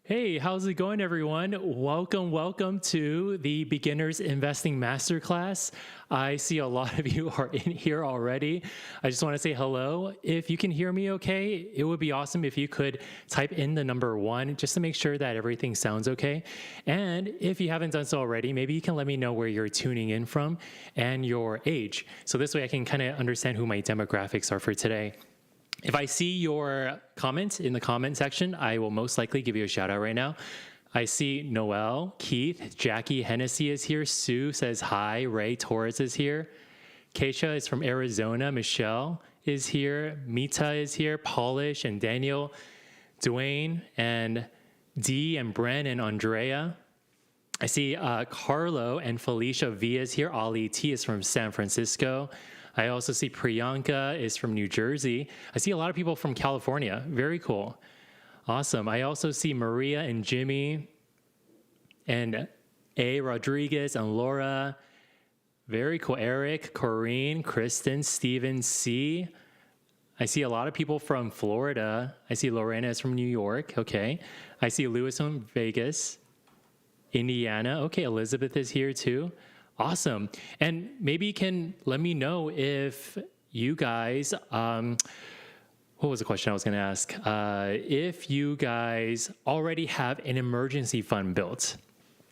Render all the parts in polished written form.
Hey, how's it going, everyone? Welcome to the Beginners Investing Masterclass. I see a lot of you are in here already. I just want to say hello. If you can hear me okay, it would be awesome if you could type in the number 1 just to make sure that everything sounds okay. And if you haven't done so already, maybe you can let me know where you're tuning in from and your age. So this way I can kind of understand who my demographics are for today. If I see your comment in the comment section, I will most likely give you a shout out right now. I see Noel, Keith, Jackie Hennessy is here. Sue says hi. Ray Torres is here. Keisha is from Arizona. Michelle is here. Mita is here. Polish and Daniel. Dwayne and Dee and Bren and Andrea. I see Carlo and Felicia V is here. Ali T is from San Francisco. I also see Priyanka is from New Jersey. I see a lot of people from California. Very cool. Awesome. I also see Maria and Jimmy and A. Rodriguez and Laura. Very cool. Eric, Corrine, Kristen, Steven, C. I see a lot of people from Florida. I see Lorena is from New York. Okay. I see Lewis from Vegas. Indiana. Okay. Elizabeth is here too. Awesome. And maybe you can let me know if you guys, what was the question I was going to ask? If you guys already have an emergency fund built.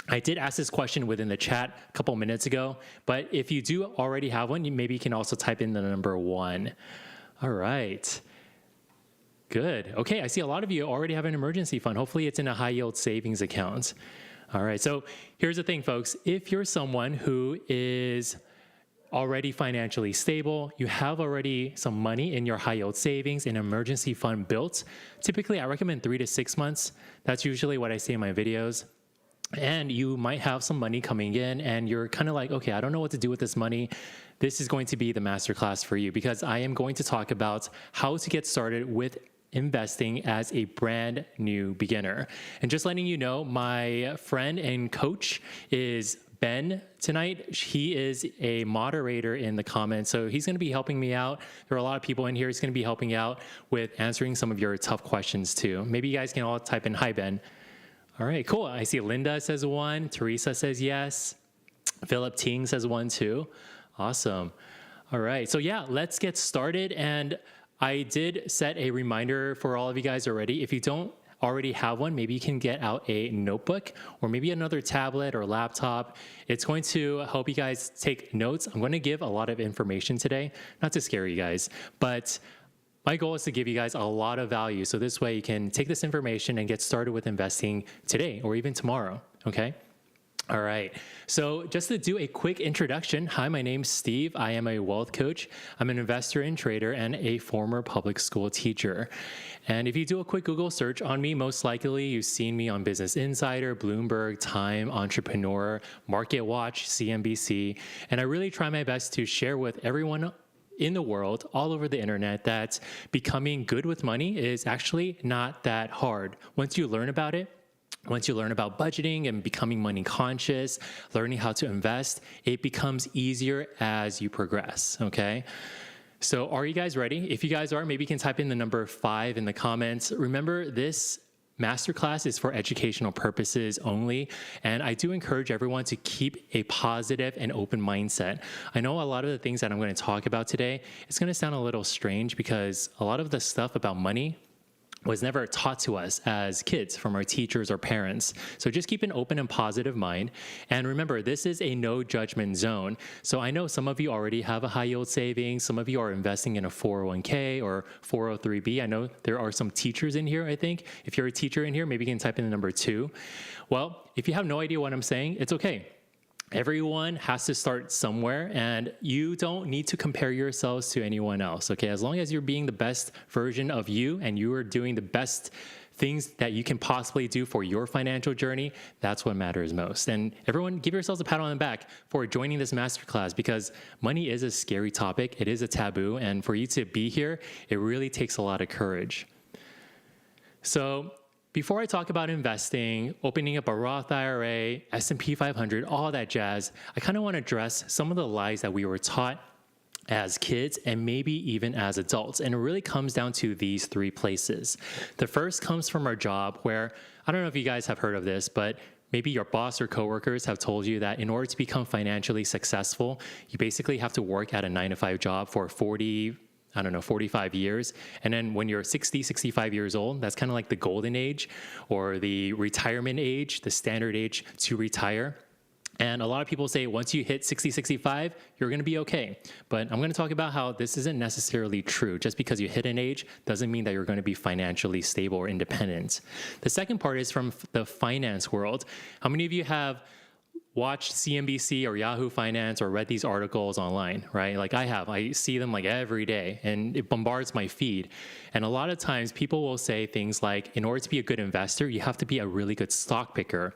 I did ask this question within the chat a couple minutes ago, but if you do already have one, maybe you can also type in the number 1. All right. Good. Okay. I see a lot of you already have an emergency fund. Hopefully it's in a high yield savings account. All right, so here's the thing, folks. If you're someone who is already financially stable, you have already some money in your high yield savings, an emergency fund built, typically I recommend 3 to 6 months. That's usually what I say in my videos. And you might have some money coming in and you're kind of like, okay, I don't know what to do with this money. This is going to be the masterclass for you because I am going to talk about how to get started with investing as a brand new beginner. And just letting you know, my friend and coach is Ben tonight. He is a moderator in the comments, so he's going to be helping me out. There are a lot of people in here. He's going to be helping out with answering some of your tough questions too. Maybe you guys can all type in hi, Ben. All right, cool. I see Linda says 1. Teresa says yes. Philip Ting says 1 too. Awesome. All right, so yeah, let's get started. And I did set a reminder for all of you guys already. If you don't already have one, maybe you can get out a notebook or maybe another tablet or laptop. It's going to help you guys take notes. I'm going to give a lot of information today, not to scare you guys, but my goal is to give you guys a lot of value. So this way you can take this information and get started with investing today or even tomorrow, okay? All right, so just to do a quick introduction, hi, my name's Steve. I am a wealth coach. I'm an investor and trader and a former public school teacher. And if you do a quick Google search on me, most likely you've seen me on Business Insider, Bloomberg, Time, Entrepreneur, Market Watch, CNBC. And I really try my best to share with everyone in the world, all over the internet, that becoming good with money is actually not that hard. Once you learn about it, once you learn about budgeting and becoming money conscious, learning how to invest, it becomes easier as you progress, okay? So are you guys ready? If you guys are, maybe you can type in the number 5 in the comments. Remember, this masterclass is for educational purposes only, and I do encourage everyone to keep a positive and open mindset. I know a lot of the things that I'm going to talk about today, it's going to sound a little strange because a lot of the stuff about money was never taught to us as kids from our teachers or parents. So just keep an open and positive mind. And remember, this is a no judgment zone. So I know some of you already have a high yield savings. Some of you are investing in a 401k or 403b. I know there are some teachers in here, I think. If you're a teacher in here, maybe you can type in the number 2. Well, if you have no idea what I'm saying, it's okay. Everyone has to start somewhere, and you don't need to compare yourselves to anyone else, okay? As long as you're being the best version of you and you are doing the best things that you can possibly do for your financial journey, that's what matters most. And everyone, give yourselves a pat on the back for joining this masterclass because money is a scary topic. It is a taboo, and for you to be here, it really takes a lot of courage. So before I talk about investing, opening up a Roth IRA, S&P 500, all that jazz, I kind of want to address some of the lies that we were taught as kids, and maybe even as adults. And it really comes down to these three places. The first comes from our job, where I don't know if you guys have heard of this, but maybe your boss or coworkers have told you that in order to become financially successful, you basically have to work at a 9-to-5 job for 45 years. And then when you're 60, 65 years old, that's kind of like the golden age or the retirement age, the standard age to retire. And a lot of people say once you hit 60, 65, you're going to be okay. But I'm going to talk about how this isn't necessarily true. Just because you hit an age doesn't mean that you're going to be financially stable or independent. The second part is from the finance world. How many of you have watched CNBC or Yahoo Finance or read these articles online, right? Like I have. I see them like every day, and it bombards my feed. And a lot of times people will say things like, in order to be a good investor, you have to be a really good stock picker,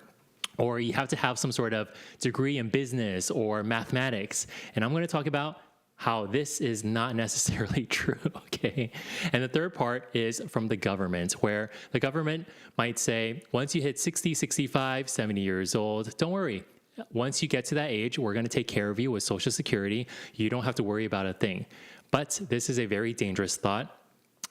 or you have to have some sort of degree in business or mathematics. And I'm going to talk about how this is not necessarily true, okay? And the third part is from the government, where the government might say, once you hit 60, 65, 70 years old, don't worry. Once you get to that age, we're going to take care of you with Social Security. You don't have to worry about a thing. But this is a very dangerous thought.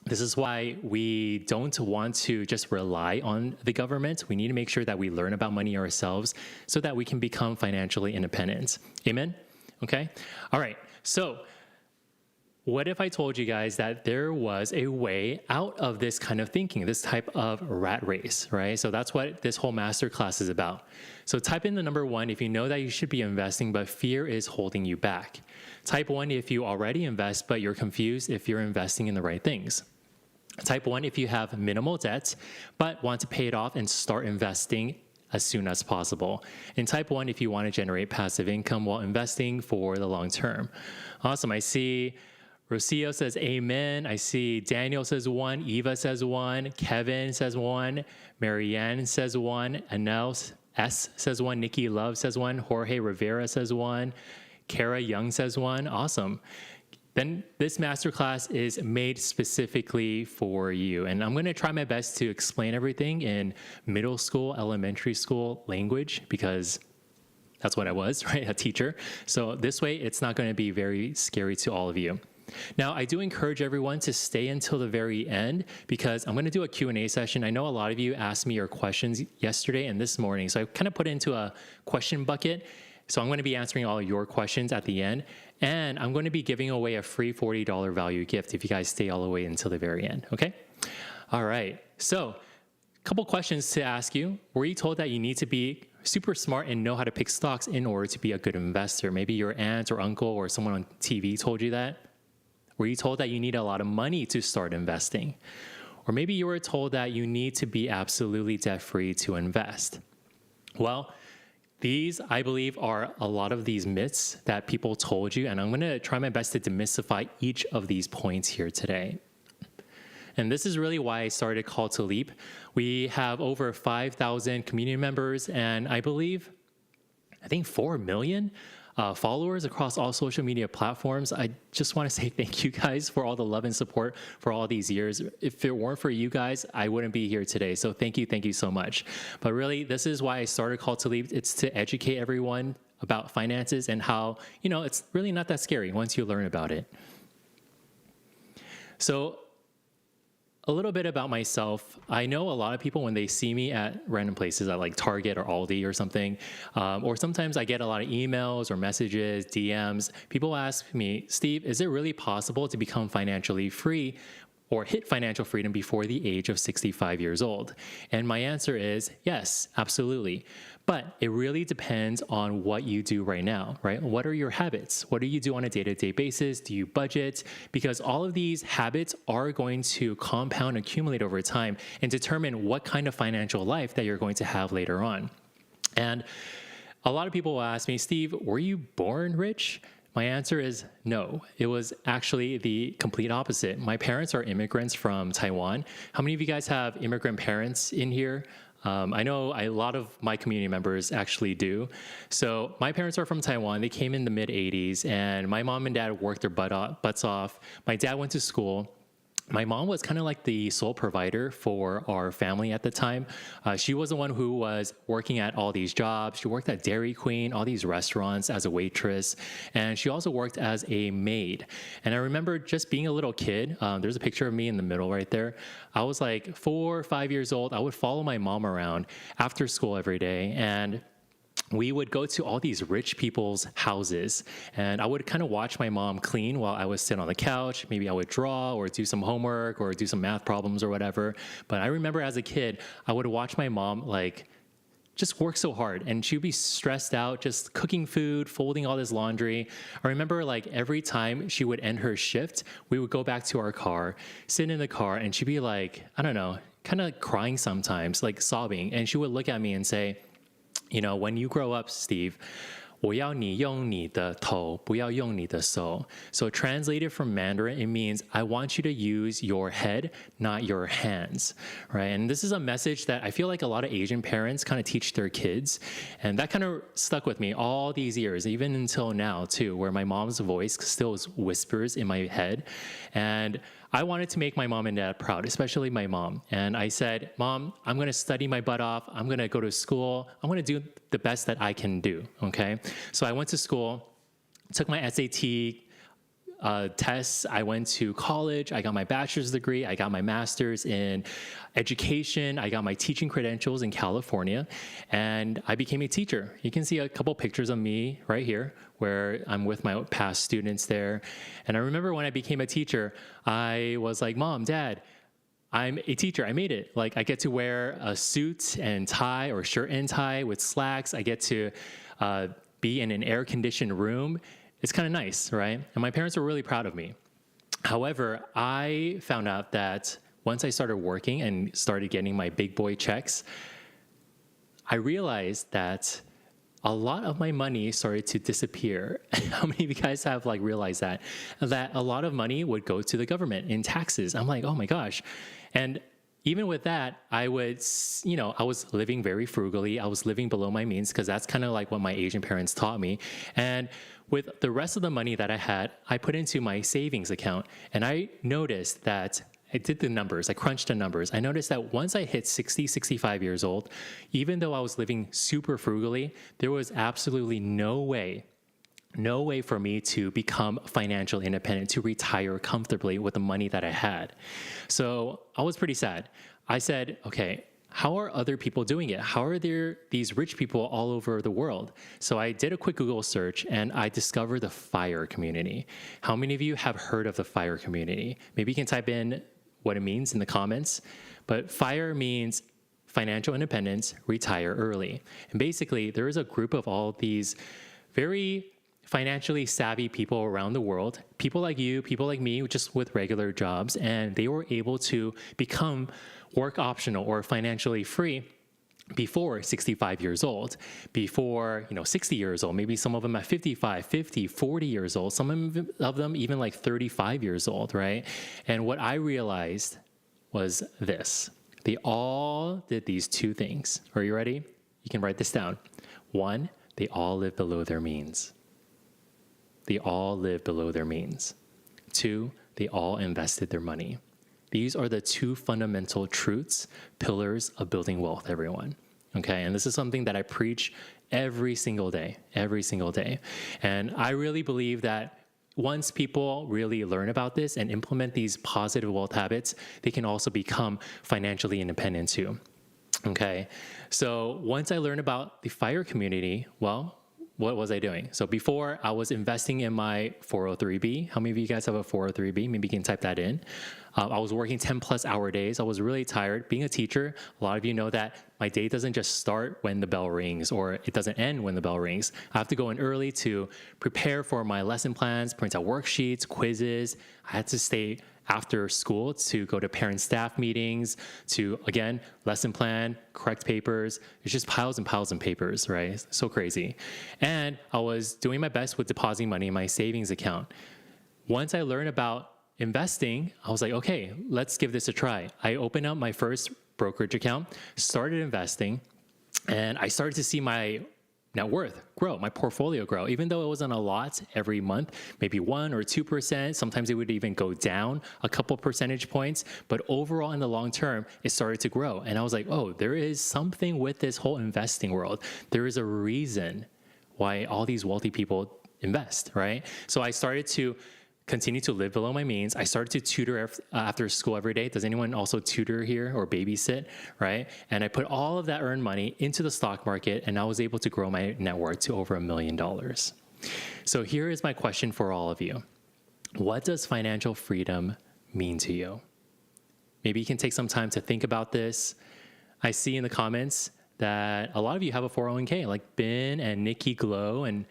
This is why we don't want to just rely on the government. We need to make sure that we learn about money ourselves so that we can become financially independent. Amen? Okay? All right. So what if I told you guys that there was a way out of this kind of thinking, this type of rat race, right? So that's what this whole masterclass is about. So type in the number 1 if you know that you should be investing, but fear is holding you back. Type 1 if you already invest, but you're confused if you're investing in the right things. Type 1 if you have minimal debt, but want to pay it off and start investing as soon as possible. And type 1 if you want to generate passive income while investing for the long term. Awesome. I see Rocio says amen. I see Daniel says 1. Eva says 1. Kevin says 1. Marianne says 1. Anel S says 1. Nikki Love says 1. Jorge Rivera says 1. Kara Young says 1. Awesome. Then this masterclass is made specifically for you. And I'm going to try my best to explain everything in middle school, elementary school language, because that's what I was, right? A teacher. So this way, it's not going to be very scary to all of you. Now, I do encourage everyone to stay until the very end, because I'm going to do a Q&A session. I know a lot of you asked me your questions yesterday and this morning. So I kind of put it into a question bucket. So I'm going to be answering all your questions at the end. And I'm going to be giving away a free $40 value gift if you guys stay all the way until the very end, okay? All right. So a couple questions to ask you. Were you told that you need to be super smart and know how to pick stocks in order to be a good investor? Maybe your aunt or uncle or someone on TV told you that. Were you told that you need a lot of money to start investing? Or maybe you were told that you need to be absolutely debt-free to invest. Well, these, I believe, are a lot of these myths that people told you, and I'm going to try my best to demystify each of these points here today. And this is really why I started Call to Leap. We have over 5,000 community members, and I think 4 million followers across all social media platforms. I just want to say thank you guys for all the love and support for all these years. If it weren't for you guys, I wouldn't be here today. So thank you so much. But really, this is why I started Call to Leap. It's to educate everyone about finances and how, it's really not that scary once you learn about it. So a little bit about myself. I know a lot of people, when they see me at random places at like Target or Aldi or something, or sometimes I get a lot of emails or messages, DMs. People ask me, Steve, is it really possible to become financially free or hit financial freedom before the age of 65 years old? And my answer is yes, absolutely. But it really depends on what you do right now, right? What are your habits? What do you do on a day-to-day basis? Do you budget? Because all of these habits are going to compound, accumulate over time, and determine what kind of financial life that you're going to have later on. And a lot of people will ask me, Steve, were you born rich? My answer is no. It was actually the complete opposite. My parents are immigrants from Taiwan. How many of you guys have immigrant parents in here? I know a lot of my community members actually do. So my parents are from Taiwan. They came in the mid-'80s, and my mom and dad worked their butts off. My dad went to school. my mom was kind of like the sole provider for our family at the time. She was the one who was working at all these jobs. She worked at Dairy Queen, all these restaurants as a waitress, and she also worked as a maid. And I remember just being a little kid. There's a picture of me in the middle right there. I was like 4 or 5 years old. I would follow my mom around after school every day, and we would go to all these rich people's houses, and I would kind of watch my mom clean while I would sit on the couch. Maybe I would draw or do some homework or do some math problems or whatever. But I remember as a kid, I would watch my mom like just work so hard, and she'd be stressed out just cooking food, folding all this laundry. I remember like every time she would end her shift, we would go back to our car, sit in the car, and she'd be like, I don't know, kind of crying sometimes, like sobbing. And she would look at me and say, you know, when you grow up, Steve, 我要你用你的头，不要用你的手. So translated from Mandarin, it means I want you to use your head, not your hands, right? And this is a message that I feel like a lot of Asian parents kind of teach their kids. And that kind of stuck with me all these years, even until now too, where my mom's voice still whispers in my head. And I wanted to make my mom and dad proud, especially my mom. And I said, Mom, I'm going to study my butt off. I'm going to go to school. I'm going to do the best that I can do, okay? So I went to school, took my SAT tests. I went to college. I got my bachelor's degree. I got my master's in education. I got my teaching credentials in California, and I became a teacher. You can see a couple pictures of me right here where I'm with my past students there. And I remember when I became a teacher, I was like, Mom, Dad, I'm a teacher. I made it. Like, I get to wear a suit and tie or shirt and tie with slacks. I get to be in an air-conditioned room. It's kind of nice, right? And my parents were really proud of me. However, I found out that once I started working and started getting my big boy checks, I realized that a lot of my money started to disappear. How many of you guys have like realized that? That a lot of money would go to the government in taxes. I'm like, oh my gosh. And even with that, I was living very frugally. I was living below my means because that's kind of like what my Asian parents taught me. And with the rest of the money that I had, I put into my savings account. And I noticed that I did the numbers. I crunched the numbers. I noticed that once I hit 60, 65 years old, even though I was living super frugally, there was absolutely no way for me to become financially independent, to retire comfortably with the money that I had. So I was pretty sad. I said, okay, how are other people doing it? How are there these rich people all over the world? So I did a quick Google search and I discovered the FIRE community. How many of you have heard of the FIRE community? Maybe you can type in what it means in the comments. But FIRE means financial independence, retire early. And basically, there is a group of all these very financially savvy people around the world, people like you, people like me, just with regular jobs, and they were able to become work optional or financially free before 65 years old, before 60 years old, maybe some of them at 55, 50, 40 years old, some of them even like 35 years old, right? And what I realized was this. They all did these two things. Are you ready? You can write this down. One, they all live below their means. They all live below their means. Two, they all invested their money. These are the two fundamental truths, pillars of building wealth, everyone. Okay, and this is something that I preach every single day. And I really believe that once people really learn about this and implement these positive wealth habits, they can also become financially independent too. Okay, so once I learned about the FIRE community, well, what was I doing? So before, I was investing in my 403b. How many of you guys have a 403b? Maybe you can type that in. I was working 10 plus hour days. I was really tired. Being a teacher, a lot of you know that my day doesn't just start when the bell rings, or it doesn't end when the bell rings. I have to go in early to prepare for my lesson plans, print out worksheets, quizzes. I had to stay after school to go to parent-staff meetings, to, again, lesson plan, correct papers. It's just piles and piles of papers, right? So crazy. And I was doing my best with depositing money in my savings account. Once I learned about investing, I was like, okay, let's give this a try. I opened up my first brokerage account, started investing, and I started to see my net worth grow, my portfolio grow, even though it wasn't a lot every month, maybe 1 or 2%. Sometimes it would even go down a couple percentage points. But overall, in the long term, it started to grow. And I was like, oh, there is something with this whole investing world. There is a reason why all these wealthy people invest, right? So I started to continue to live below my means. I started to tutor after school every day. Does anyone also tutor here or babysit, right? And I put all of that earned money into the stock market, and I was able to grow my net worth to over $1 million. So here is my question for all of you. What does financial freedom mean to you? Maybe you can take some time to think about this. I see in the comments that a lot of you have a 401k, like Ben and Nikki Glow, and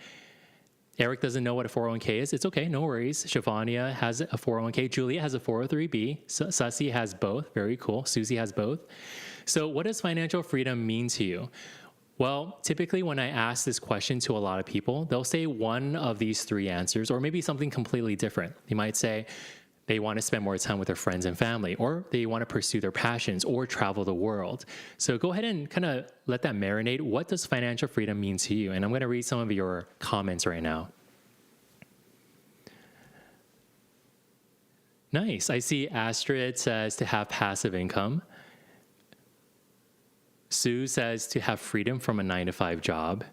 Eric doesn't know what a 401k is. It's okay, no worries. Shavania has a 401k. Julia has a 403b. Sussy has both. Very cool. Susie has both. So what does financial freedom mean to you? Well, typically when I ask this question to a lot of people, they'll say one of these 3 answers, or maybe something completely different. They might say they want to spend more time with their friends and family, or they want to pursue their passions or travel the world. So go ahead and kind of let that marinate. What does financial freedom mean to you? And I'm going to read some of your comments right now. Nice. I see Astrid says to have passive income. Sue says to have freedom from a 9-to-5 job.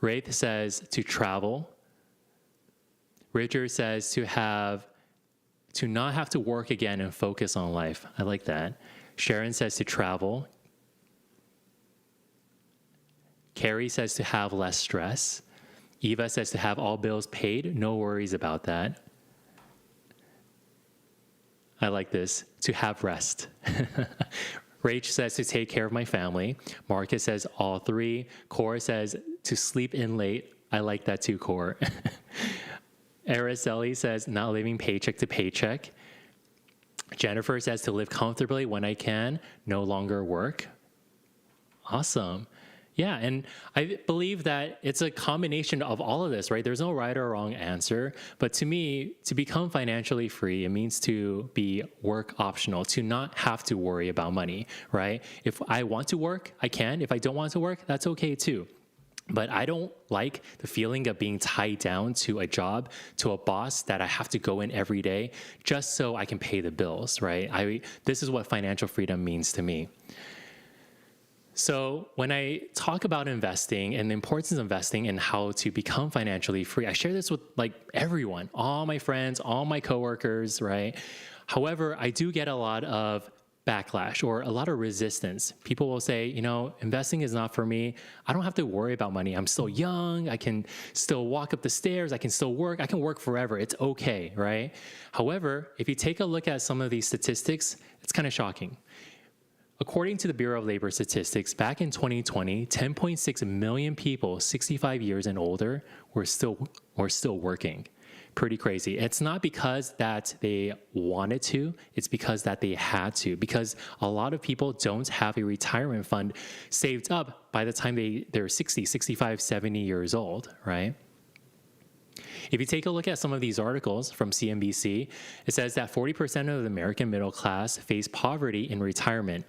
Wraith says to travel. Richard says to not have to work again and focus on life. I like that. Sharon says to travel. Carrie says to have less stress. Eva says to have all bills paid. No worries about that. I like this. To have rest. Rach says to take care of my family. Marcus says all 3. Cora says to sleep in late. I like that too, Cora. Araceli says not living paycheck to paycheck. Jennifer says to live comfortably when I can, no longer work. Awesome. Yeah, and I believe that it's a combination of all of this, right? There's no right or wrong answer. But to me, to become financially free, it means to be work optional, to not have to worry about money, right? If I want to work, I can. If I don't want to work, that's okay too. But I don't like the feeling of being tied down to a job, to a boss that I have to go in every day just so I can pay the bills, right? This is what financial freedom means to me. So when I talk about investing and the importance of investing and how to become financially free, I share this with like everyone, all my friends, all my coworkers, right? However, I do get a lot of backlash or a lot of resistance. People will say, investing is not for me. I don't have to worry about money. I'm still young. I can still walk up the stairs. I can still work. I can work forever. It's okay, right? However, if you take a look at some of these statistics, it's kind of shocking. According to the Bureau of Labor Statistics, back in 2020, 10.6 million people 65 years and older were still working. Pretty crazy. It's not because that they wanted to, it's because that they had to, because a lot of people don't have a retirement fund saved up by the time they're 60, 65, 70 years old, right? If you take a look at some of these articles from CNBC, it says that 40% of the American middle class face poverty in retirement.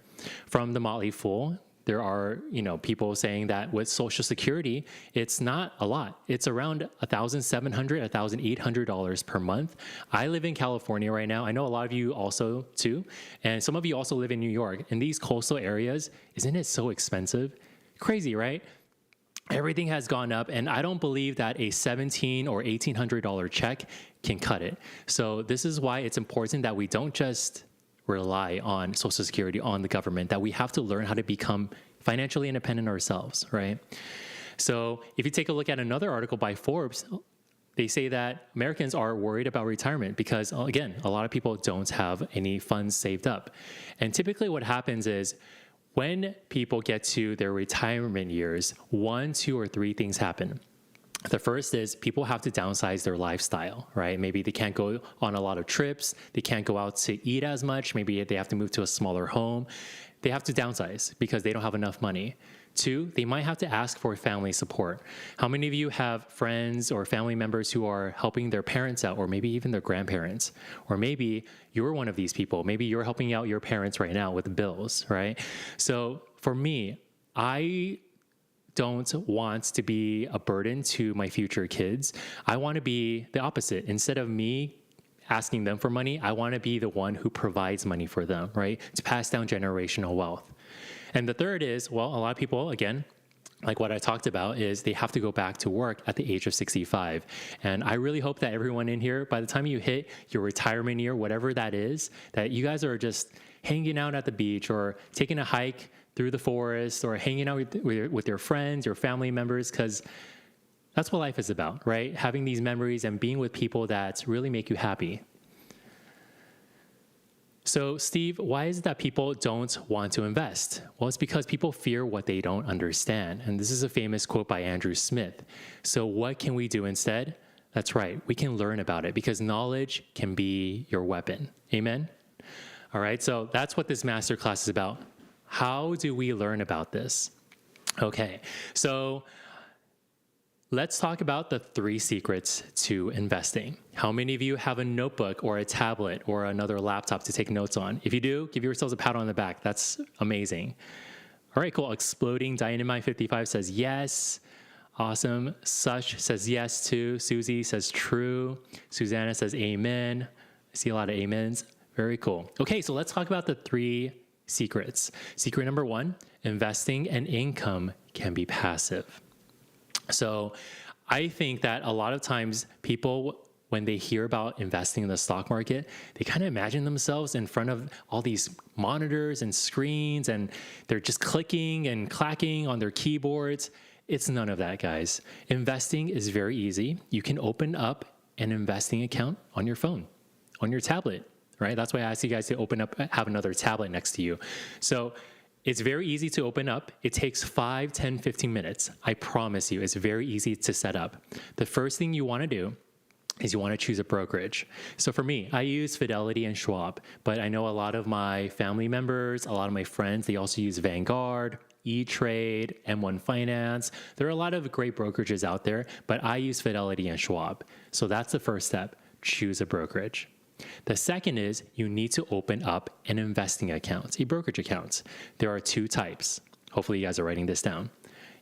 From the Motley Fool, there are, people saying that with Social Security, it's not a lot. It's around $1,700, $1,800 per month. I live in California right now. I know a lot of you also too. And some of you also live in New York. In these coastal areas, isn't it so expensive? Crazy, right? Everything has gone up, and I don't believe that a $1,700 or $1,800 check can cut it. So this is why it's important that we don't just rely on Social Security, on the government, that we have to learn how to become financially independent ourselves, right? So if you take a look at another article by Forbes, they say that Americans are worried about retirement because, again, a lot of people don't have any funds saved up. And typically what happens is when people get to their retirement years, 1, 2, or 3 things happen. The first is people have to downsize their lifestyle, right? Maybe they can't go on a lot of trips. They can't go out to eat as much. Maybe they have to move to a smaller home. They have to downsize because they don't have enough money. 2, they might have to ask for family support. How many of you have friends or family members who are helping their parents out, or maybe even their grandparents? Or maybe you're one of these people. Maybe you're helping out your parents right now with bills, right? So for me, I don't want to be a burden to my future kids. I want to be the opposite. Instead of me asking them for money, I want to be the one who provides money for them, right? To pass down generational wealth. And the third is, well, a lot of people, again, like what I talked about, is they have to go back to work at the age of 65. And I really hope that everyone in here, by the time you hit your retirement year, whatever that is, that you guys are just hanging out at the beach or taking a hike through the forest or hanging out with your friends, your family members, because that's what life is about, right? Having these memories and being with people that really make you happy. So, Steve, why is it that people don't want to invest? Well, it's because people fear what they don't understand. And this is a famous quote by Andrew Smith. So what can we do instead? That's right. We can learn about it because knowledge can be your weapon. Amen? All right. So that's what this masterclass is about. How do we learn about this? Okay. So let's talk about the 3 secrets to investing. How many of you have a notebook or a tablet or another laptop to take notes on? If you do, give yourselves a pat on the back. That's amazing. All right, cool. Exploding Dynamite 55 says yes. Awesome. Sush says yes too. Susie says true. Susanna says amen. I see a lot of amens. Very cool. Okay, so let's talk about the 3 secrets. Secret number 1, investing and income can be passive. So I think that a lot of times people, when they hear about investing in the stock market, they kind of imagine themselves in front of all these monitors and screens, and they're just clicking and clacking on their keyboards. It's none of that, guys. Investing is very easy. You can open up an investing account on your phone, on your tablet, right? That's why I asked you guys to have another tablet next to you. So it's very easy to open up. It takes 5, 10, 15 minutes. I promise you, it's very easy to set up. The first thing you want to do is you want to choose a brokerage. So for me, I use Fidelity and Schwab, but I know a lot of my family members, a lot of my friends, they also use Vanguard, E-Trade, M1 Finance. There are a lot of great brokerages out there, but I use Fidelity and Schwab. So that's the first step. Choose a brokerage. The second is you need to open up an investing account, a brokerage account. There are 2 types. Hopefully you guys are writing this down.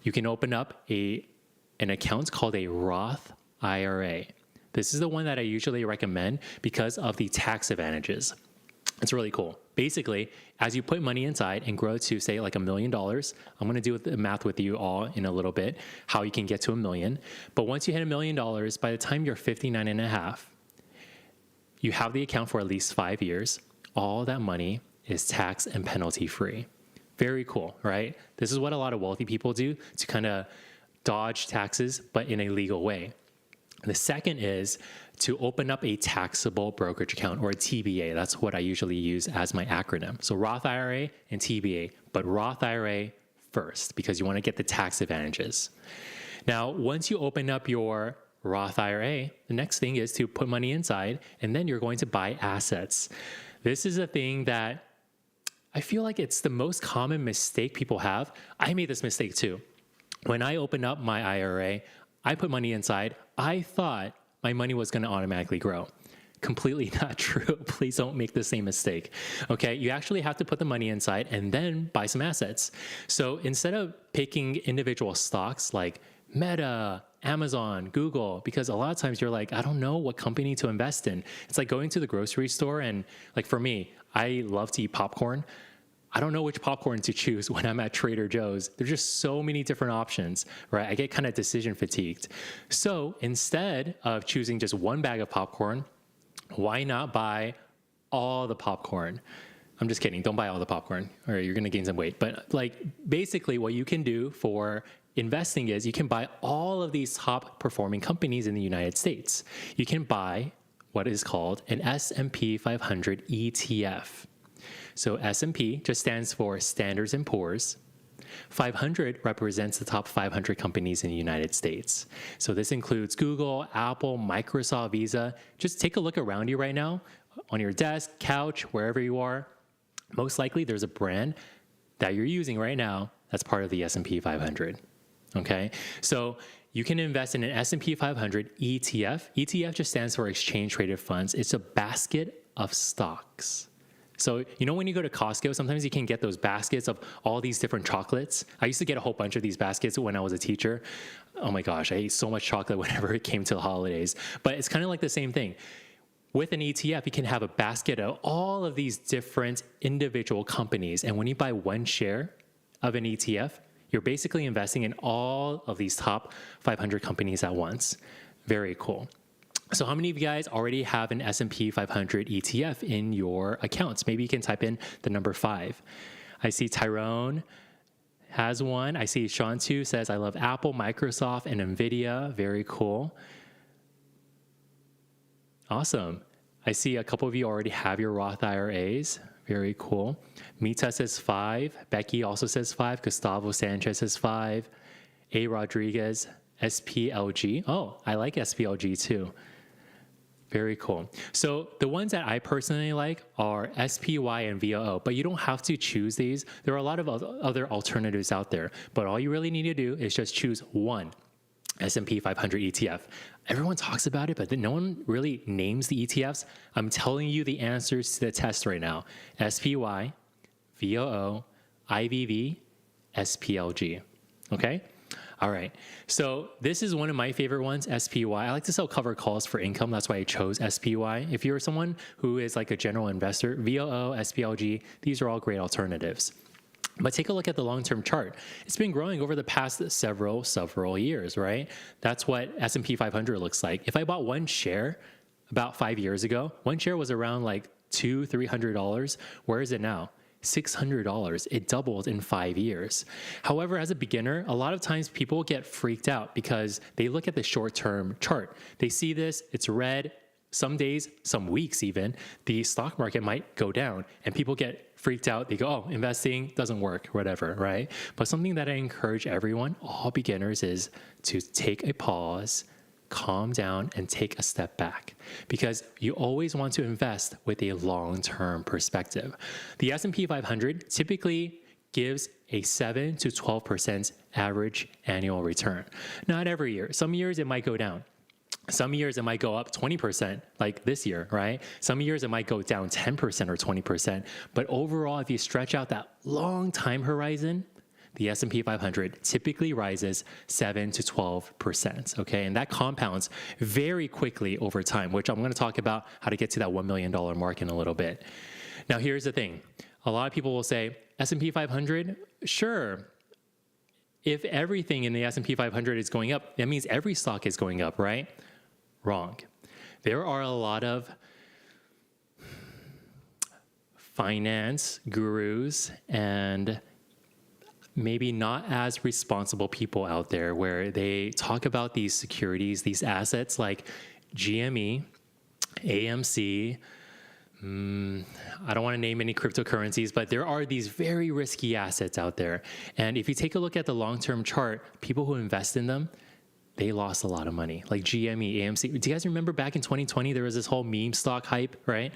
You can open up an account called a Roth IRA. This is the one that I usually recommend because of the tax advantages. It's really cool. Basically, as you put money inside and grow to, say, like $1 million, I'm going to do the math with you all in a little bit, how you can get to $1 million. But once you hit $1 million, by the time you're 59 and a half, you have the account for at least 5 years. All that money is tax and penalty free. Very cool, right? This is what a lot of wealthy people do to kind of dodge taxes, but in a legal way. The second is to open up a taxable brokerage account, or a TBA. That's what I usually use as my acronym. So Roth IRA and TBA, but Roth IRA first because you want to get the tax advantages. Now, once you open up your Roth IRA, the next thing is to put money inside, and then you're going to buy assets. This is a thing that I feel like it's the most common mistake people have. I made this mistake too. When I opened up my IRA, I put money inside. I thought my money was going to automatically grow. Completely not true. Please don't make the same mistake. Okay, you actually have to put the money inside and then buy some assets. So instead of picking individual stocks like Meta, Amazon, Google, because a lot of times you're like, I don't know what company to invest in. It's like going to the grocery store, and like for me, I love to eat popcorn. I don't know which popcorn to choose when I'm at Trader Joe's. There's just so many different options, right? I get kind of decision fatigued. So instead of choosing just one bag of popcorn, why not buy all the popcorn? I'm just kidding. Don't buy all the popcorn or you're going to gain some weight. But like basically what you can do for investing is you can buy all of these top performing companies in the United States. You can buy what is called an S&P 500 ETF. So S&P just stands for Standards & Poor's. 500 represents the top 500 companies in the United States. So this includes Google, Apple, Microsoft, Visa. Just take a look around you right now on your desk, couch, wherever you are. Most likely there's a brand that you're using right now that's part of the S&P 500. Okay, so you can invest in an S&P 500 ETF. ETF just stands for Exchange Traded Funds. It's a basket of stocks. So, you know, when you go to Costco, sometimes you can get those baskets of all these different chocolates. I used to get a whole bunch of these baskets when I was a teacher. Oh my gosh, I ate so much chocolate whenever it came to the holidays. But it's kind of like the same thing. With an ETF, you can have a basket of all of these different individual companies. And when you buy one share of an ETF, you're basically investing in all of these top 500 companies at once. Very cool. So how many of you guys already have an S&P 500 ETF in your accounts? Maybe you can type in the number 5. I see Tyrone has one. I see Sean too says, I love Apple, Microsoft, and NVIDIA. Very cool. Awesome. I see a couple of you already have your Roth IRAs. Very cool. Mita says 5. Becky also says 5. Gustavo Sanchez says 5. A. Rodriguez, SPLG. Oh, I like SPLG too. Very cool. So the ones that I personally like are SPY and VOO, but you don't have to choose these. There are a lot of other alternatives out there, but all you really need to do is just choose one S&P 500 ETF. Everyone talks about it, but no one really names the ETFs. I'm telling you the answers to the test right now. SPY, VOO, IVV, SPLG. Okay? All right. So this is one of my favorite ones, SPY. I like to sell covered calls for income. That's why I chose SPY. If you're someone who is like a general investor, VOO, SPLG, these are all great alternatives. But take a look at the long-term chart. It's been growing over the past several years, right? That's what S&P 500 looks like. If I bought one share about 5 years ago, one share was around like $200-$300. Where is it now? $600. It doubled in 5 years. However, as a beginner, a lot of times people get freaked out because they look at the short-term chart. They see this, it's red. Some days, some weeks even, the stock market might go down and people get freaked out. They go, oh, investing doesn't work, whatever, right? But something that I encourage everyone, all beginners, is to take a pause, calm down, and take a step back, because you always want to invest with a long-term perspective. The S&P 500 typically gives a 7 to 12% average annual return. Not every year. Some years it might go down. Some years it might go up 20%, like this year, right? Some years it might go down 10% or 20%. But overall, if you stretch out that long time horizon, the S&P 500 typically rises 7 to 12%, okay? And that compounds very quickly over time, which I'm going to talk about how to get to that $1 million mark in a little bit. Now, here's the thing. A lot of people will say, S&P 500, sure. If everything in the S&P 500 is going up, that means every stock is going up, right? Wrong. There are a lot of finance gurus and maybe not as responsible people out there where they talk about these securities, these assets like GME, AMC. I don't want to name any cryptocurrencies, but there are these very risky assets out there. And if you take a look at the long-term chart, people who invest in them, they lost a lot of money, like GME, AMC. Do you guys remember back in 2020, there was this whole meme stock hype, right?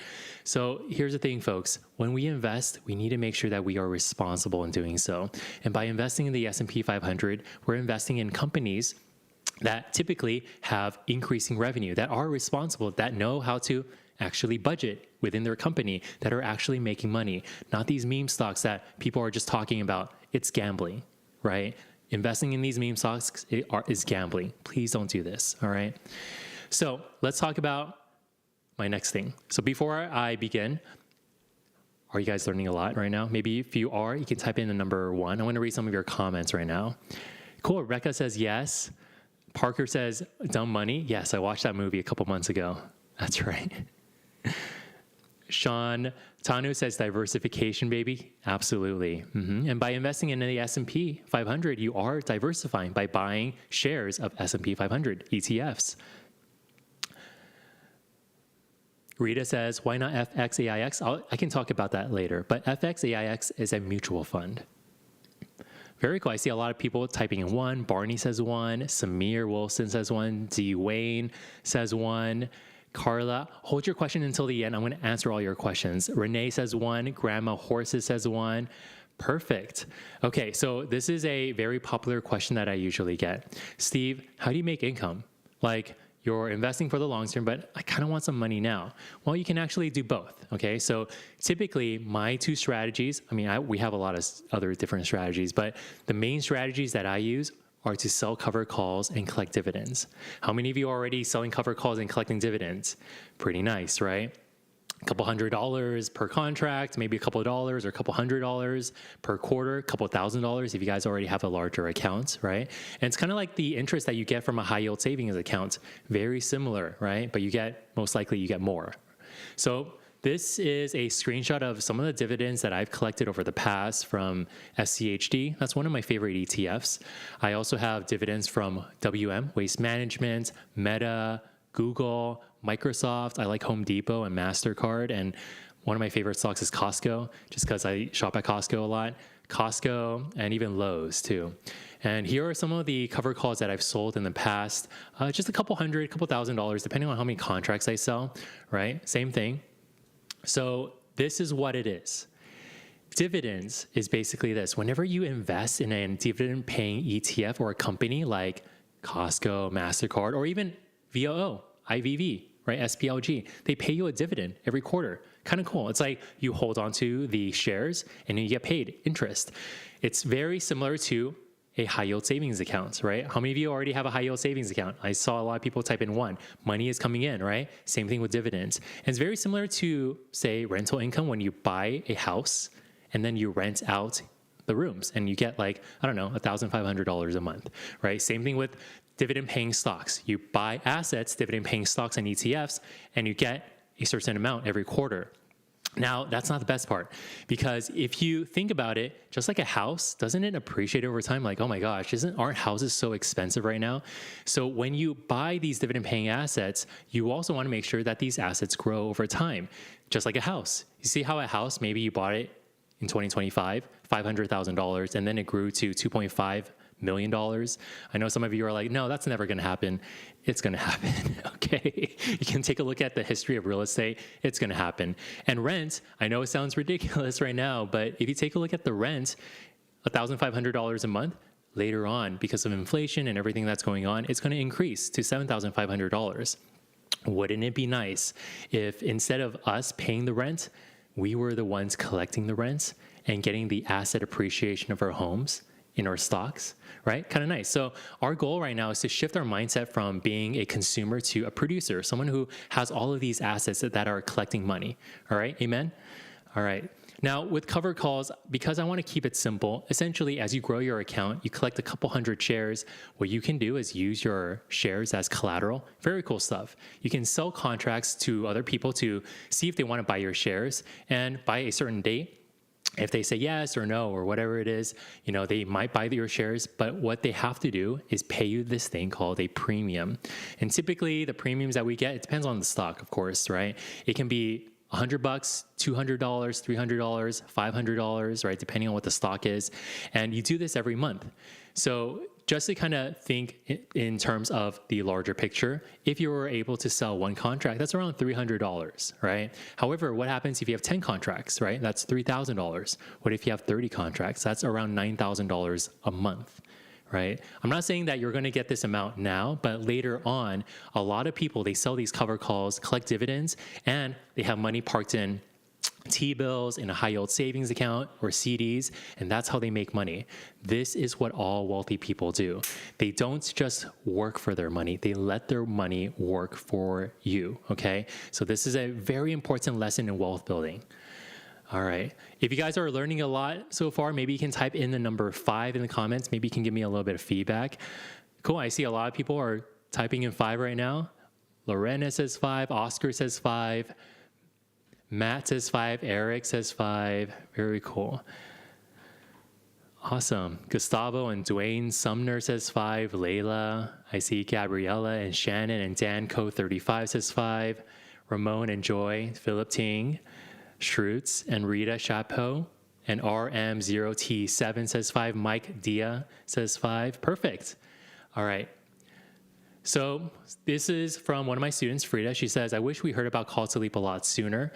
So here's the thing, folks. When we invest, we need to make sure that we are responsible in doing so. And by investing in the S&P 500, we're investing in companies that typically have increasing revenue, that are responsible, that know how to actually budget within their company, that are actually making money, not these meme stocks that people are just talking about. It's gambling, right? Investing in these meme stocks is gambling. Please don't do this, all right? So let's talk about my next thing. So before I begin, are you guys learning a lot right now? Maybe if you are, you can type in the number 1. I want to read some of your comments right now. Cool. Rebecca says yes. Parker says Dumb Money. Yes, I watched that movie a couple months ago. That's right. Sean Tanu says diversification, baby. Absolutely. And by investing in the S&P 500, you are diversifying by buying shares of S&P 500 ETFs. Rita says, why not FXAIX? I can talk about that later, but FXAIX is a mutual fund. Very cool. I see a lot of people typing in 1. Barney says 1. Samir Wilson says 1. D. Wayne says 1. Carla, hold your question until the end. I'm going to answer all your questions. Renee says 1. Grandma Horses says 1. Perfect. Okay, so this is a very popular question that I usually get. Steve, how do you make income? Like, you're investing for the long term, but I kind of want some money now. Well, you can actually do both. Okay. So typically my two strategies, we have a lot of other different strategies, but the main strategies that I use are to sell covered calls and collect dividends. How many of you are already selling covered calls and collecting dividends? Pretty nice, right? A couple $100 per contract, maybe a couple of dollars or a couple $100 per quarter, a couple $1,000 if you guys already have a larger account, right? And it's kind of like the interest that you get from a high yield savings account. Very similar, right? But most likely you get more. So this is a screenshot of some of the dividends that I've collected over the past from SCHD. That's one of my favorite ETFs. I also have dividends from WM, Waste Management, Meta, Google, Microsoft. I like Home Depot and MasterCard. And one of my favorite stocks is Costco, just because I shop at Costco a lot. Costco and even Lowe's too. And here are some of the cover calls that I've sold in the past. Just a couple $1,000, depending on how many contracts I sell, right? Same thing. So this is what it is. Dividends is basically this. Whenever you invest in a dividend-paying ETF or a company like Costco, MasterCard, or even VOO, IVV, right, SPLG, they pay you a dividend every quarter. Kind of cool. It's like you hold on to the shares and you get paid interest. It's very similar to a high yield savings account, right? How many of you already have a high yield savings account? I saw a lot of people type in one. Money is coming in, right? Same thing with dividends. And it's very similar to, say, rental income when you buy a house and then you rent out the rooms and you get like, I don't know, $1,500 a month, right? Same thing with dividend paying stocks. You buy assets, dividend paying stocks and ETFs, and you get a certain amount every quarter. Now, that's not the best part, because if you think about it, just like a house, doesn't it appreciate over time? Like, oh my gosh, aren't houses so expensive right now? So when you buy these dividend paying assets, you also want to make sure that these assets grow over time, just like a house. You see how a house, maybe you bought it in 2025, $500,000, and then it grew to $2.5 million. I know some of you are like, no, that's never going to happen. It's going to happen. Okay. You can take a look at the history of real estate. It's going to happen. And rent, I know it sounds ridiculous right now, but if you take a look at the rent, $1,500 a month, later on, because of inflation and everything that's going on, it's going to increase to $7,500. Wouldn't it be nice if instead of us paying the rent, we were the ones collecting the rent and getting the asset appreciation of our homes in our stocks, right? Kind of nice. So our goal right now is to shift our mindset from being a consumer to a producer, someone who has all of these assets that are collecting money. All right, amen? All right. Now with covered calls, because I want to keep it simple, essentially as you grow your account, you collect a couple hundred shares. What you can do is use your shares as collateral. Very cool stuff. You can sell contracts to other people to see if they want to buy your shares, and by a certain date, if they say yes or no or whatever it is, they might buy your shares, but what they have to do is pay you this thing called a premium. And typically the premiums that we get, it depends on the stock, of course, right? It can be $100, $200, $300, $500, right? Depending on what the stock is. And you do this every month. So just to kind of think in terms of the larger picture, if you were able to sell one contract, that's around $300, right? However, what happens if you have 10 contracts, right? That's $3,000. What if you have 30 contracts? That's around $9,000 a month, right? I'm not saying that you're going to get this amount now, but later on, a lot of people, they sell these cover calls, collect dividends, and they have money parked in T-bills, in a high yield savings account or CDs, and that's how they make money. This is what all wealthy people do. They don't just work for their money, they let their money work for you, okay? So this is a very important lesson in wealth building. All right. If you guys are learning a lot so far, maybe you can type in the number 5 in the comments. Maybe you can give me a little bit of feedback. Cool. I see a lot of people are typing in 5 right now. Lorena says 5. Oscar says 5. Matt says 5. Eric says 5. Very cool. Awesome. Gustavo and Dwayne Sumner says 5. Layla. I see Gabriella and Shannon and Dan Code 35 says 5. Ramon and Joy. Philip Ting. Schrutz and Rita Chapeau. And RM0T7 says 5. Mike Dia says 5. Perfect. All right. So this is from one of my students, Frida. She says, I wish we heard about Call to Leap a lot sooner.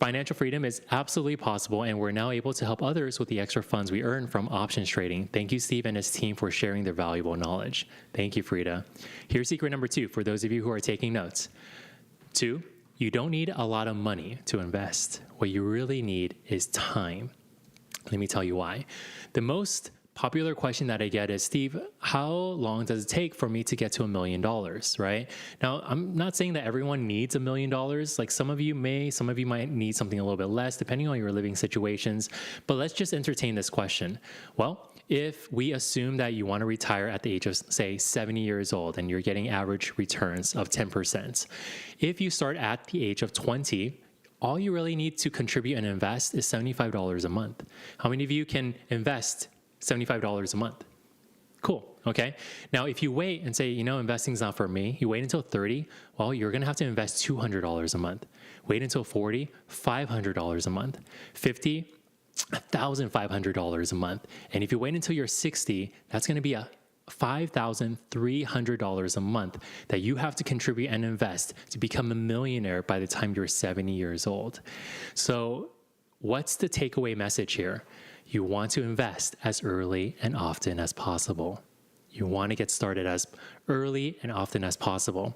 Financial freedom is absolutely possible, and we're now able to help others with the extra funds we earn from options trading. Thank you, Steve and his team, for sharing their valuable knowledge. Thank you, Frida. Here's secret number 2 for those of you who are taking notes. 2, you don't need a lot of money to invest. What you really need is time. Let me tell you why. The most popular question that I get is, Steve, how long does it take for me to get to $1 million, right? Now, I'm not saying that everyone needs $1 million. Like some of you might need something a little bit less depending on your living situations, but let's just entertain this question. Well, if we assume that you want to retire at the age of, say, 70 years old and you're getting average returns of 10%, if you start at the age of 20, all you really need to contribute and invest is $75 a month. How many of you can invest $75 a month? Cool. Okay. Now, if you wait and say, investing's not for me, you wait until 30, well, you're going to have to invest $200 a month. Wait until 40, $500 a month. 50, $1,500 a month. And if you wait until you're 60, that's going to be $5,300 a month that you have to contribute and invest to become a millionaire by the time you're 70 years old. So what's the takeaway message here? You want to invest as early and often as possible. You want to get started as early and often as possible.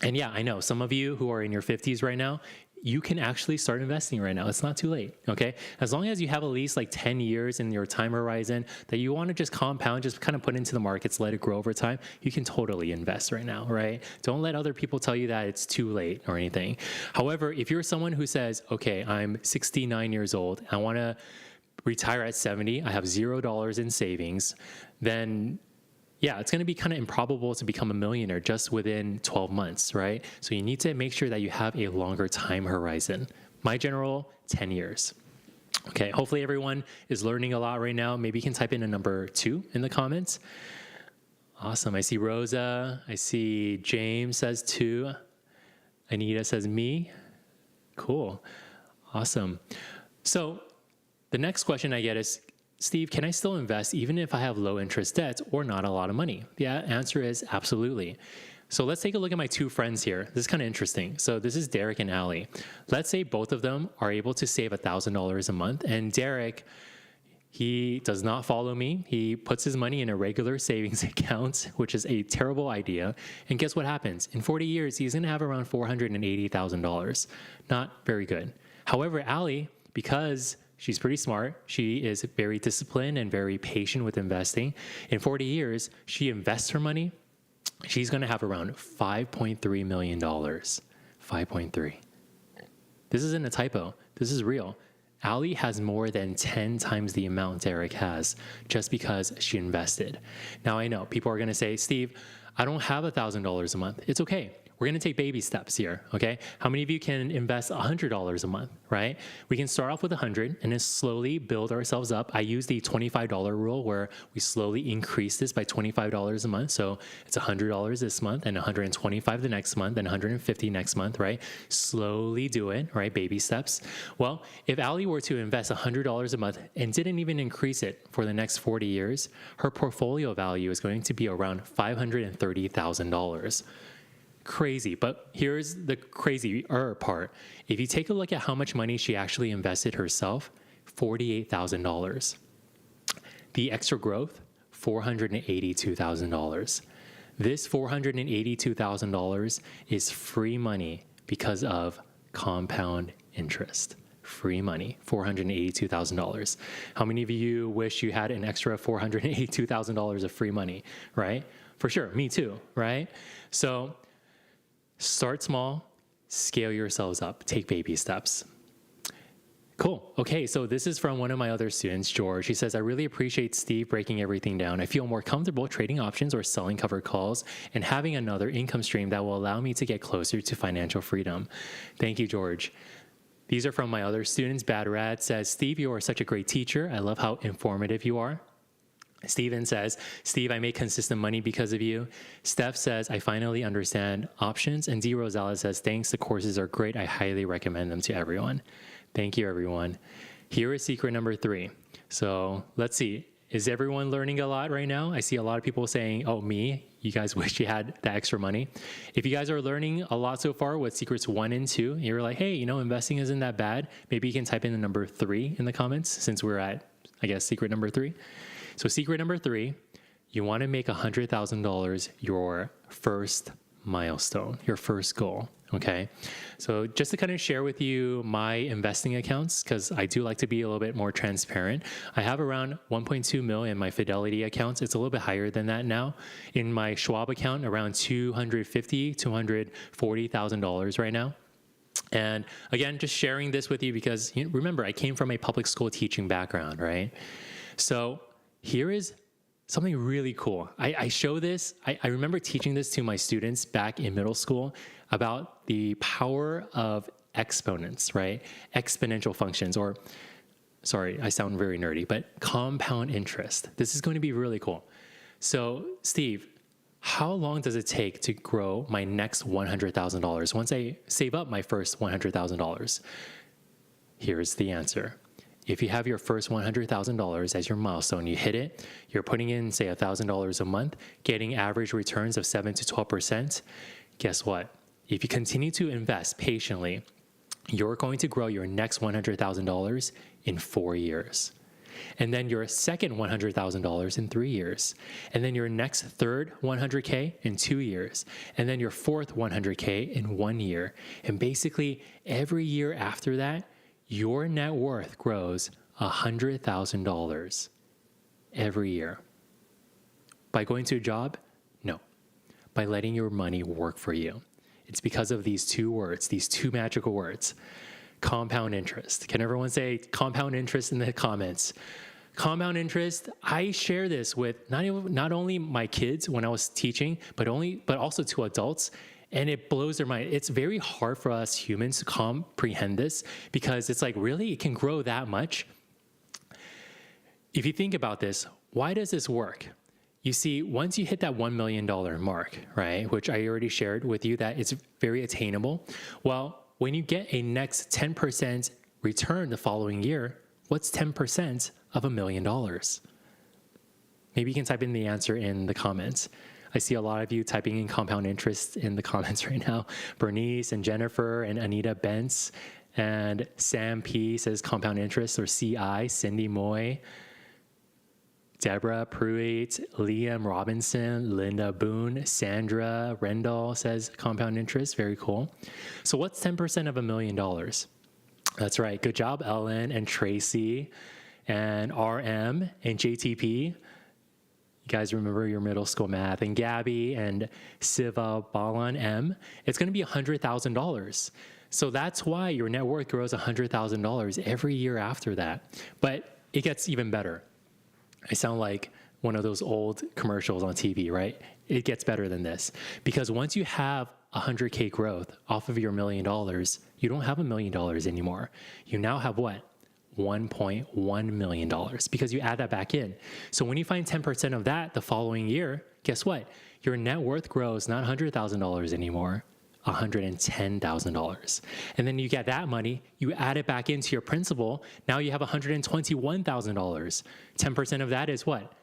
And yeah, I know some of you who are in your 50s right now, you can actually start investing right now. It's not too late, okay? As long as you have at least like 10 years in your time horizon that you want to just compound, just kind of put into the markets, let it grow over time, you can totally invest right now, right? Don't let other people tell you that it's too late or anything. However, if you're someone who says, okay, I'm 69 years old, I want to retire at 70, I have $0 in savings, then yeah, it's going to be kind of improbable to become a millionaire just within 12 months, right? So you need to make sure that you have a longer time horizon. My general, 10 years. Okay, hopefully everyone is learning a lot right now. Maybe you can type in a number 2 in the comments. Awesome. I see Rosa. I see James says 2. Anita says me. Cool. Awesome. So the next question I get is, Steve, can I still invest even if I have low interest debts or not a lot of money? The answer is absolutely. So let's take a look at my 2 friends here. This is kind of interesting. So this is Derek and Allie. Let's say both of them are able to save $1,000 a month. And Derek, he does not follow me. He puts his money in a regular savings account, which is a terrible idea. And guess what happens? In 40 years, he's going to have around $480,000. Not very good. However, Allie, because she's pretty smart, she is very disciplined and very patient with investing. In 40 years, she invests her money. She's going to have around $5.3 million. 5.3. This isn't a typo. This is real. Allie has more than 10 times the amount Derek has just because she invested. Now, I know people are going to say, Steve, I don't have $1,000 a month. It's okay. We're going to take baby steps here, okay? How many of you can invest $100 a month, right? We can start off with 100 and then slowly build ourselves up. I use the $25 rule where we slowly increase this by $25 a month. So it's $100 this month and $125 the next month and $150 next month, right? Slowly do it, right? Baby steps. Well, if Allie were to invest $100 a month and didn't even increase it for the next 40 years, her portfolio value is going to be around $530,000. Crazy, but here's the crazier part. If you take a look at how much money she actually invested herself, $48,000. The extra growth, $482,000. This $482,000 is free money because of compound interest. Free money, $482,000. How many of you wish you had an extra $482,000 of free money, right? For sure, me too, right? So start small, scale yourselves up, take baby steps. Cool. Okay, so this is from one of my other students, George. He says, I really appreciate Steve breaking everything down. I feel more comfortable trading options or selling covered calls and having another income stream that will allow me to get closer to financial freedom. Thank you, George. These are from my other students. Bad Rad says, Steve, you are such a great teacher. I love how informative you are. Steven says, Steve, I make consistent money because of you. Steph says, I finally understand options. And D. Rosales says, thanks, the courses are great. I highly recommend them to everyone. Thank you, everyone. Here is secret number 3. So let's see. Is everyone learning a lot right now? I see a lot of people saying, oh, me, you guys wish you had the extra money. If you guys are learning a lot so far with secrets 1 and 2, and you're like, hey, investing isn't that bad, maybe you can type in the number 3 in the comments since we're at, I guess, secret number 3. So secret number 3, you want to make $100,000 your first milestone, your first goal. Okay. So just to kind of share with you my investing accounts, because I do like to be a little bit more transparent. I have around 1.2 million in my Fidelity accounts. It's a little bit higher than that now. In my Schwab account, around $240,000 right now. And again, just sharing this with you because remember, I came from a public school teaching background, right? So here is something really cool. I show this, I remember teaching this to my students back in middle school about the power of exponents, right? Exponential functions, or sorry, I sound very nerdy, but compound interest. This is going to be really cool. So Steve, how long does it take to grow my next $100,000 once I save up my first $100,000? Here's the answer. If you have your first $100,000 as your milestone, you hit it, you're putting in, say, $1,000 a month, getting average returns of 7 to 12%. Guess what? If you continue to invest patiently, you're going to grow your next $100,000 in 4 years. And then your second $100,000 in 3 years. And then your next third 100K in 2 years. And then your fourth 100K in 1 year. And basically every year after that, your net worth grows $100,000 every year. By going to a job? No. By letting your money work for you. It's because of these 2 words, these 2 magical words. Compound interest. Can everyone say compound interest in the comments? Compound interest, I share this with not only my kids when I was teaching, but also to adults. And it blows their mind. It's very hard for us humans to comprehend this because it's like, really? It can grow that much? If you think about this, why does this work? You see, once you hit that $1 million mark, right, which I already shared with you that it's very attainable. Well, when you get a next 10% return the following year, what's 10% of $1 million? Maybe you can type in the answer in the comments. I see a lot of you typing in compound interest in the comments right now. Bernice and Jennifer and Anita Bentz and Sam P says compound interest, or CI, Cindy Moy, Deborah Pruitt, Liam Robinson, Linda Boone, Sandra Rendell says compound interest. Very cool. So what's 10% of $1 million? That's right. Good job, Ellen and Tracy and RM and JTP. You guys remember your middle school math. And Gabby and Siva Balan M. It's going to be $100,000. So that's why your net worth grows $100,000 every year after that. But it gets even better. I sound like one of those old commercials on TV, right? It gets better than this. Because once you have 100K growth off of your $1 million, you don't have $1 million anymore. You now have what? $1.1 million, because you add that back in. So when you find 10% of that the following year, guess what? Your net worth grows not $100,000 anymore, $110,000. And then you get that money, you add it back into your principal. Now you have $121,000. 10% of that is what?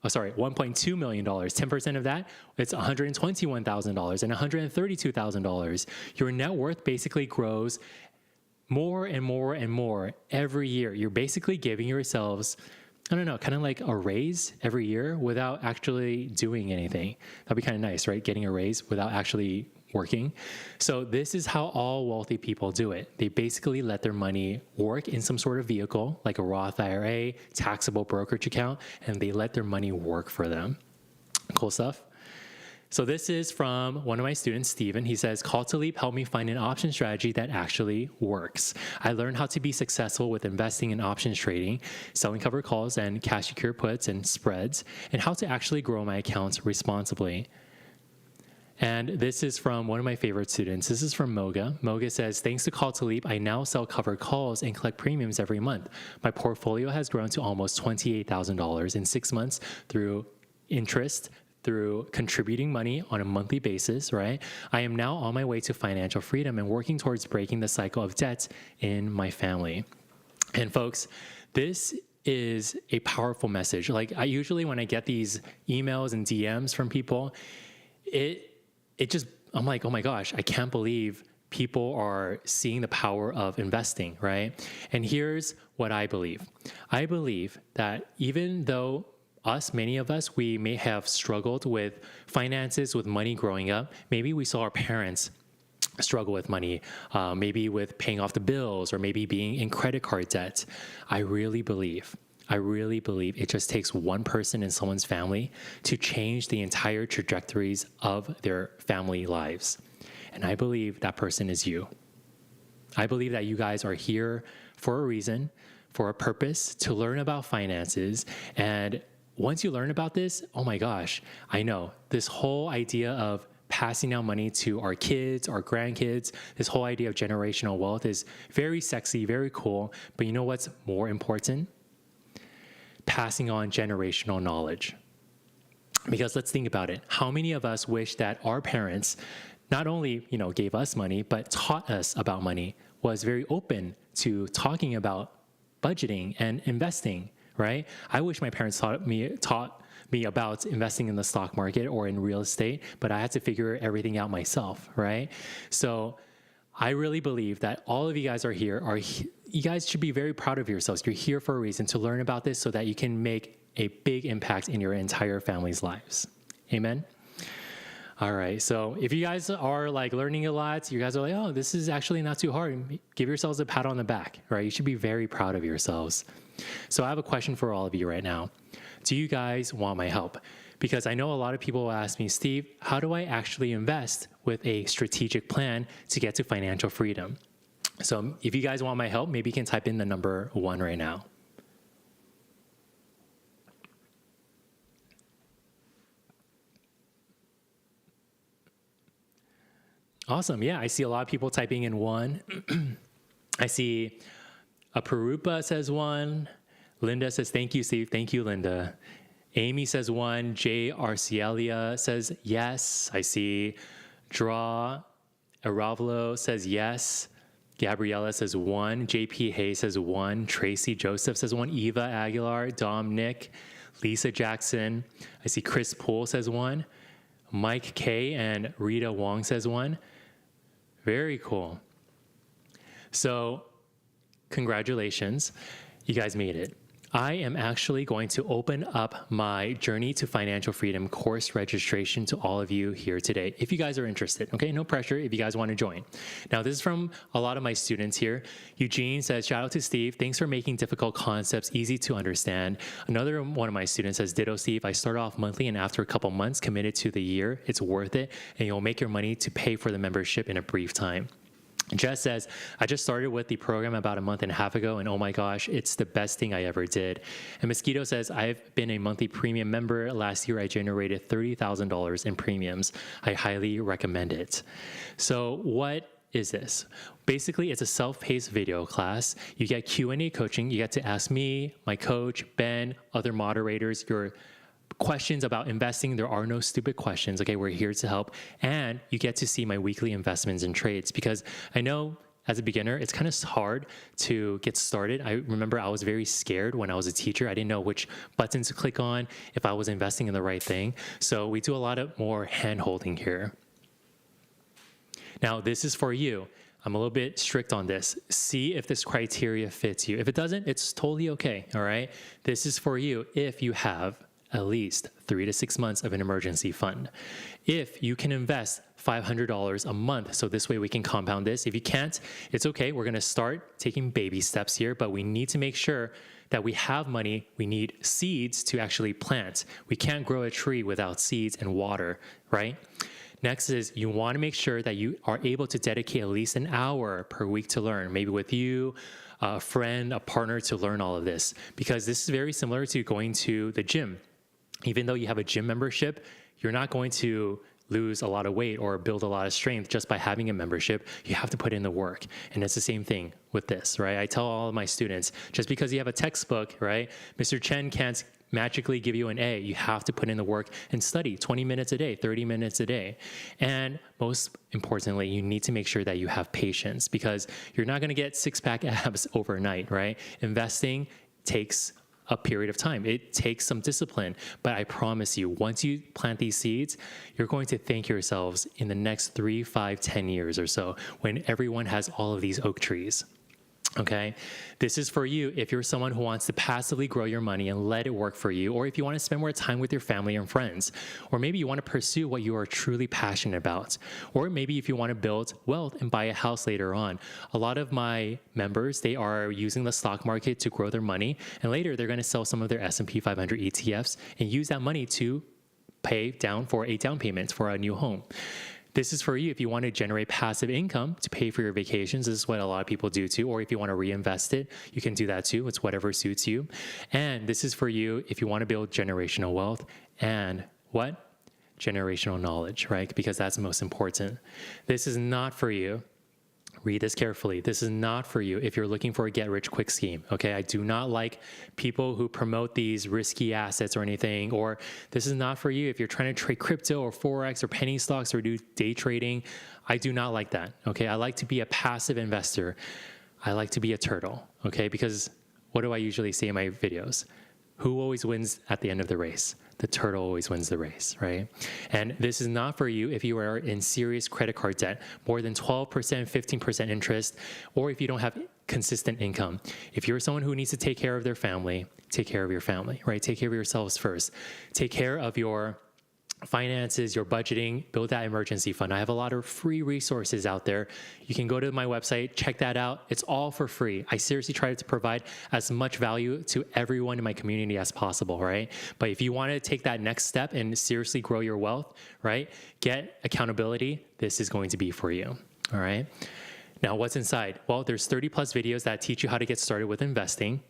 Oh, sorry, $1.2 million. 10% of that, it's $121,000 and $132,000. Your net worth basically grows more and more and more every year. You're basically giving yourselves, I don't know, kind of like a raise every year without actually doing anything. That'd be kind of nice, right? Getting a raise without actually working. So this is how all wealthy people do it. They basically let their money work in some sort of vehicle, like a Roth IRA, taxable brokerage account, and they let their money work for them. Cool stuff. So this is from one of my students, Steven. He says, Call to Leap helped me find an option strategy that actually works. I learned how to be successful with investing in options trading, selling covered calls and cash secure puts and spreads, and how to actually grow my accounts responsibly. And this is from one of my favorite students. This is from Moga. Moga says, thanks to Call to Leap, I now sell covered calls and collect premiums every month. My portfolio has grown to almost $28,000 in 6 months through interest, through contributing money on a monthly basis, right? I am now on my way to financial freedom and working towards breaking the cycle of debt in my family. And folks, this is a powerful message. Like I usually, when I get these emails and DMs from people, I'm like, oh my gosh, I can't believe people are seeing the power of investing, right? And here's what I believe. I believe that even though many of us, we may have struggled with finances, with money growing up, maybe we saw our parents struggle with money, maybe with paying off the bills or maybe being in credit card debt. I really believe it just takes one person in someone's family to change the entire trajectories of their family lives. And I believe that person is you. I believe that you guys are here for a reason, for a purpose, to learn about finances. And once you learn about this, oh my gosh, I know this whole idea of passing down money to our kids, our grandkids, this whole idea of generational wealth is very sexy, very cool. But you know what's more important? Passing on generational knowledge. Because let's think about it. How many of us wish that our parents not only, gave us money, but taught us about money, was very open to talking about budgeting and investing, right? I wish my parents taught me about investing in the stock market or in real estate, but I had to figure everything out myself, right? So I really believe that all of you guys are here. You guys should be very proud of yourselves. You're here for a reason, to learn about this so that you can make a big impact in your entire family's lives. Amen? All right, so if you guys are like learning a lot, you guys are like, oh, this is actually not too hard. Give yourselves a pat on the back, right? You should be very proud of yourselves. So I have a question for all of you right now. Do you guys want my help? Because I know a lot of people will ask me, Steve, how do I actually invest with a strategic plan to get to financial freedom? So if you guys want my help, maybe you can type in the number 1 right now. Awesome. Yeah, I see a lot of people typing in 1. I see Aparupa says 1. Linda says, thank you, Steve. Thank you, Linda. Amy says 1. J. Arcelia says yes. I see Draw Aravalo says yes. Gabriella says 1. JP Hayes says 1. Tracy Joseph says 1. Eva Aguilar, Dom Nick, Lisa Jackson. I see Chris Poole says 1. Mike K and Rita Wong says 1. Very cool. So congratulations. You guys made it. I am actually going to open up my Journey to Financial Freedom course registration to all of you here today, if you guys are interested. Okay, no pressure if you guys want to join. Now, this is from a lot of my students here. Eugene says, shout out to Steve. Thanks for making difficult concepts easy to understand. Another one of my students says, ditto, Steve. I start off monthly and after a couple months committed to the year, it's worth it, and you'll make your money to pay for the membership in a brief time. Jess says, I just started with the program about a month and a half ago, and oh my gosh, it's the best thing I ever did. And Mosquito says, I've been a monthly premium member. Last year, I generated $30,000 in premiums. I highly recommend it. So what is this? Basically, it's a self-paced video class. You get Q&A coaching. You get to ask me, my coach, Ben, other moderators, your questions about investing. There are no stupid questions. Okay, we're here to help. And you get to see my weekly investments and trades, because I know as a beginner, it's kind of hard to get started. I remember I was very scared when I was a teacher. I didn't know which buttons to click on, if I was investing in the right thing. So we do a lot of more hand-holding here. Now, this is for you. I'm a little bit strict on this. See if this criteria fits you. If it doesn't, it's totally okay, all right? This is for you if you have at least 3 to 6 months of an emergency fund. If you can invest $500 a month, so this way we can compound this. If you can't, it's okay. We're gonna start taking baby steps here, but we need to make sure that we have money. We need seeds to actually plant. We can't grow a tree without seeds and water, right? Next is you wanna make sure that you are able to dedicate at least an hour per week to learn, maybe with you, a friend, a partner, to learn all of this, because this is very similar to going to the gym. Even though you have a gym membership, you're not going to lose a lot of weight or build a lot of strength just by having a membership. You have to put in the work. And it's the same thing with this, right? I tell all of my students, just because you have a textbook, right? Mr. Chen can't magically give you an A. You have to put in the work and study 20 minutes a day, 30 minutes a day. And most importantly, you need to make sure that you have patience, because you're not going to get six-pack abs overnight, right? Investing takes a period of time. It takes some discipline, but I promise you, once you plant these seeds, you're going to thank yourselves in the next 3, 5, 10 years or so when everyone has all of these oak trees. Okay, this is for you if you're someone who wants to passively grow your money and let it work for you, or if you want to spend more time with your family and friends, or maybe you want to pursue what you are truly passionate about, or maybe if you want to build wealth and buy a house later on. A lot of my members, they are using the stock market to grow their money, and later they're going to sell some of their S&P 500 ETFs and use that money to pay down for a down payment for a new home. This is for you if you want to generate passive income to pay for your vacations. This is what a lot of people do too. Or if you want to reinvest it, you can do that too. It's whatever suits you. And this is for you if you want to build generational wealth and what? Generational knowledge, right? Because that's most important. This is not for you. Read this carefully. This is not for you if you're looking for a get-rich-quick scheme, okay? I do not like people who promote these risky assets or anything, or this is not for you if you're trying to trade crypto or Forex or penny stocks or do day trading. I do not like that, okay? I like to be a passive investor. I like to be a turtle, okay? Because what do I usually say in my videos? Who always wins at the end of the race? The turtle always wins the race, right? And this is not for you if you are in serious credit card debt, more than 12%, 15% interest, or if you don't have consistent income. If you're someone who needs to take care of their family, take care of your family, right? Take care of yourselves first. Take care of your finances, your budgeting, build that emergency fund. I have a lot of free resources out there. You can go to my website, check that out. It's all for free. I seriously try to provide as much value to everyone in my community as possible, right? But if you want to take that next step and seriously grow your wealth, right? Get accountability. This is going to be for you, all right? Now, what's inside? Well, there's 30 plus videos that teach you how to get started with investing.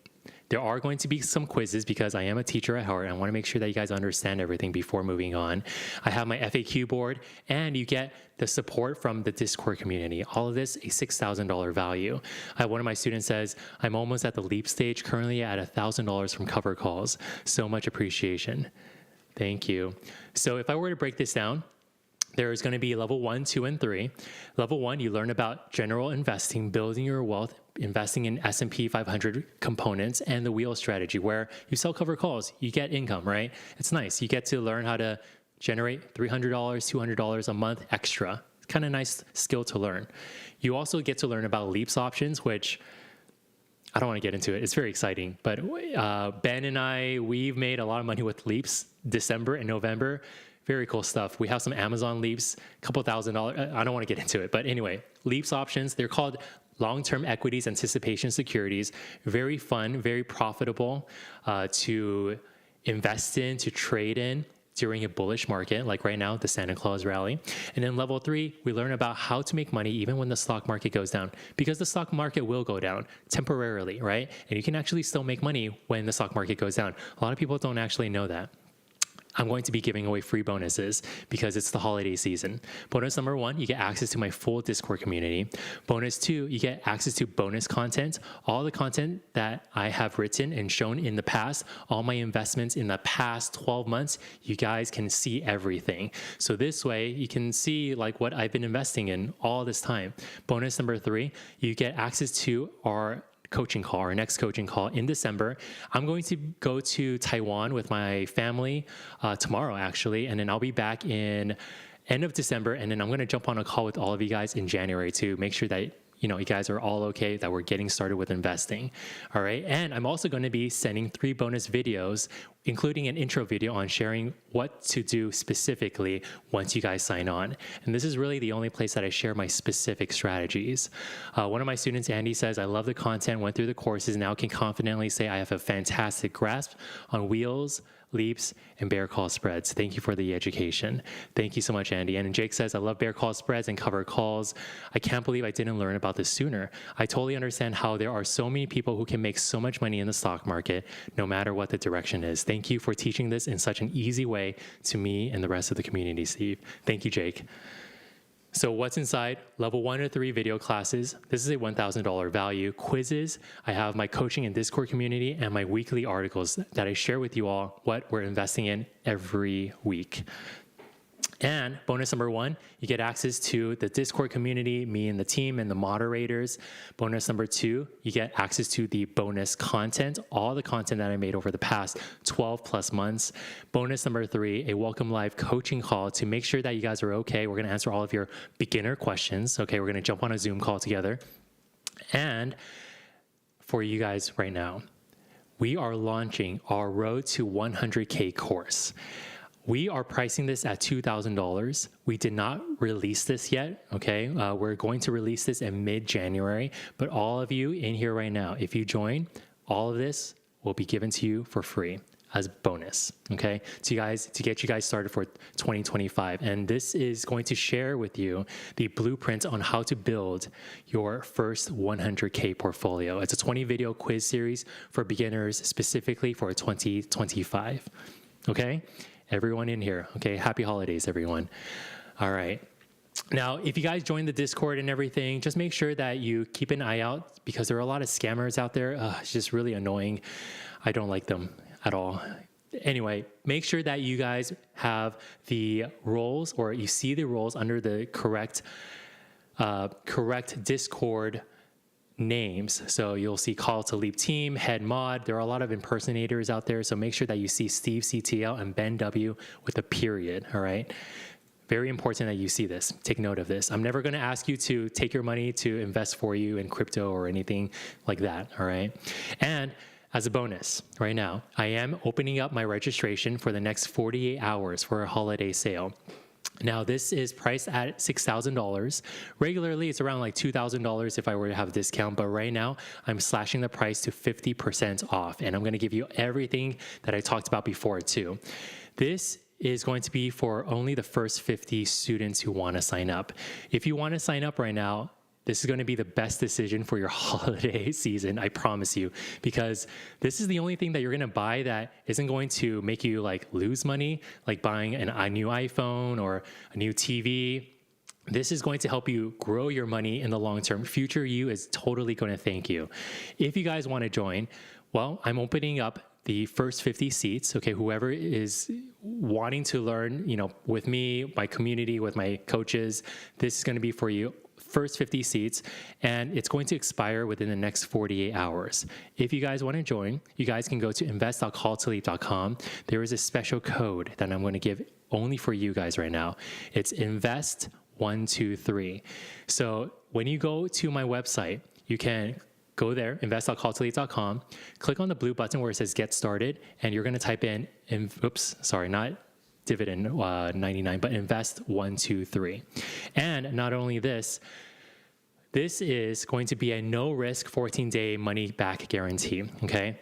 There are going to be some quizzes because I am a teacher at heart. I want to make sure that you guys understand everything before moving on. I have my FAQ board, and you get the support from the Discord community. All of this, a $6,000 value. One of my students says, I'm almost at the leap stage, currently at $1,000 from cover calls. So much appreciation. Thank you. So if I were to break this down, there is going to be level 1, 2, and 3. Level 1, you learn about general investing, building your wealth, investing in S&P 500 components, and the wheel strategy, where you sell cover calls, you get income, right? It's nice. You get to learn how to generate $300, $200 a month extra. It's kind of nice skill to learn. You also get to learn about leaps options, which I don't want to get into it. It's very exciting. But Ben and I, we've made a lot of money with leaps December and November. Very cool stuff. We have some Amazon leaps, a couple $1,000. I don't want to get into it. But anyway, leaps options, they're called long-term equities anticipation securities. Very fun, very profitable to invest in, to trade in during a bullish market, like right now, the Santa Claus rally. And then level 3, we learn about how to make money even when the stock market goes down, because the stock market will go down temporarily, right? And you can actually still make money when the stock market goes down. A lot of people don't actually know that. I'm going to be giving away free bonuses because it's the holiday season. Bonus number 1, you get access to my full Discord community. Bonus 2, you get access to bonus content. All the content that I have written and shown in the past, all my investments in the past 12 months, you guys can see everything. So this way, you can see like what I've been investing in all this time. Bonus number 3, you get access to our next coaching call in December. I'm going to go to Taiwan with my family tomorrow, actually, and then I'll be back in end of December, and then I'm going to jump on a call with all of you guys in January to make sure that you guys are all okay, that we're getting started with investing. All right. And I'm also going to be sending 3 bonus videos, including an intro video on sharing what to do specifically once you guys sign on. And this is really the only place that I share my specific strategies. One of my students, Andy, says, I love the content, went through the courses, now can confidently say I have a fantastic grasp on wheels, leaps, and bear call spreads. Thank you for the education. Thank you so much, Andy. And Jake says, I love bear call spreads and cover calls. I can't believe I didn't learn about this sooner. I totally understand how there are so many people who can make so much money in the stock market, no matter what the direction is. Thank you for teaching this in such an easy way to me and the rest of the community, Steve. Thank you, Jake. So what's inside? Level 1 or 3 video classes. This is a $1,000 value. Quizzes. I have my coaching and Discord community and my weekly articles that I share with you all what we're investing in every week. And bonus number 1, you get access to the Discord community, me and the team and the moderators. Bonus number 2, you get access to the bonus content, all the content that I made over the past 12 plus months. Bonus number 3, a welcome live coaching call to make sure that you guys are okay. We're going to answer all of your beginner questions. Okay, we're going to jump on a Zoom call together. And for you guys right now, we are launching our Road to 100K course. We are pricing this at $2,000. We did not release this yet, okay? We're going to release this in mid-January, but all of you in here right now, if you join, all of this will be given to you for free as bonus, okay? To get you guys started for 2025. And this is going to share with you the blueprint on how to build your first 100K portfolio. It's a 20 video quiz series for beginners specifically for 2025, okay? Everyone in here. Okay, happy holidays, everyone. All right. Now, if you guys join the Discord and everything, just make sure that you keep an eye out because there are a lot of scammers out there. It's just really annoying. I don't like them at all. Anyway, make sure that you guys have the roles or you see the roles under the correct Discord names. So you'll see Call to Leap Team, Head Mod. There are a lot of impersonators out there. So make sure that you see Steve CTL and Ben W with a period. All right. Very important that you see this. Take note of this. I'm never going to ask you to take your money to invest for you in crypto or anything like that. All right. And as a bonus right now, I am opening up my registration for the next 48 hours for a holiday sale. Now, this is priced at $6,000. Regularly, it's around like $2,000 if I were to have a discount, but right now, I'm slashing the price to 50% off, and I'm going to give you everything that I talked about before, too. This is going to be for only the first 50 students who want to sign up. If you want to sign up right now, this is going to be the best decision for your holiday season, I promise you, because this is the only thing that you're going to buy that isn't going to make you like lose money, like buying a new iPhone or a new TV. This is going to help you grow your money in the long term. Future you is totally going to thank you. If you guys want to join, well, I'm opening up the first 50 seats. Okay, whoever is wanting to learn, with me, my community, with my coaches, this is going to be for you. First 50 seats, and it's going to expire within the next 48 hours. If you guys want to join, you guys can go to invest.calltoleap.com. There is a special code that I'm going to give only for you guys right now. It's invest123. So when you go to my website, you can go there, invest.calltoleap.com, click on the blue button where it says get started, and you're going to type in, not dividend 99, but invest 123. And not only this is going to be a no risk 14-day money back guarantee. Okay.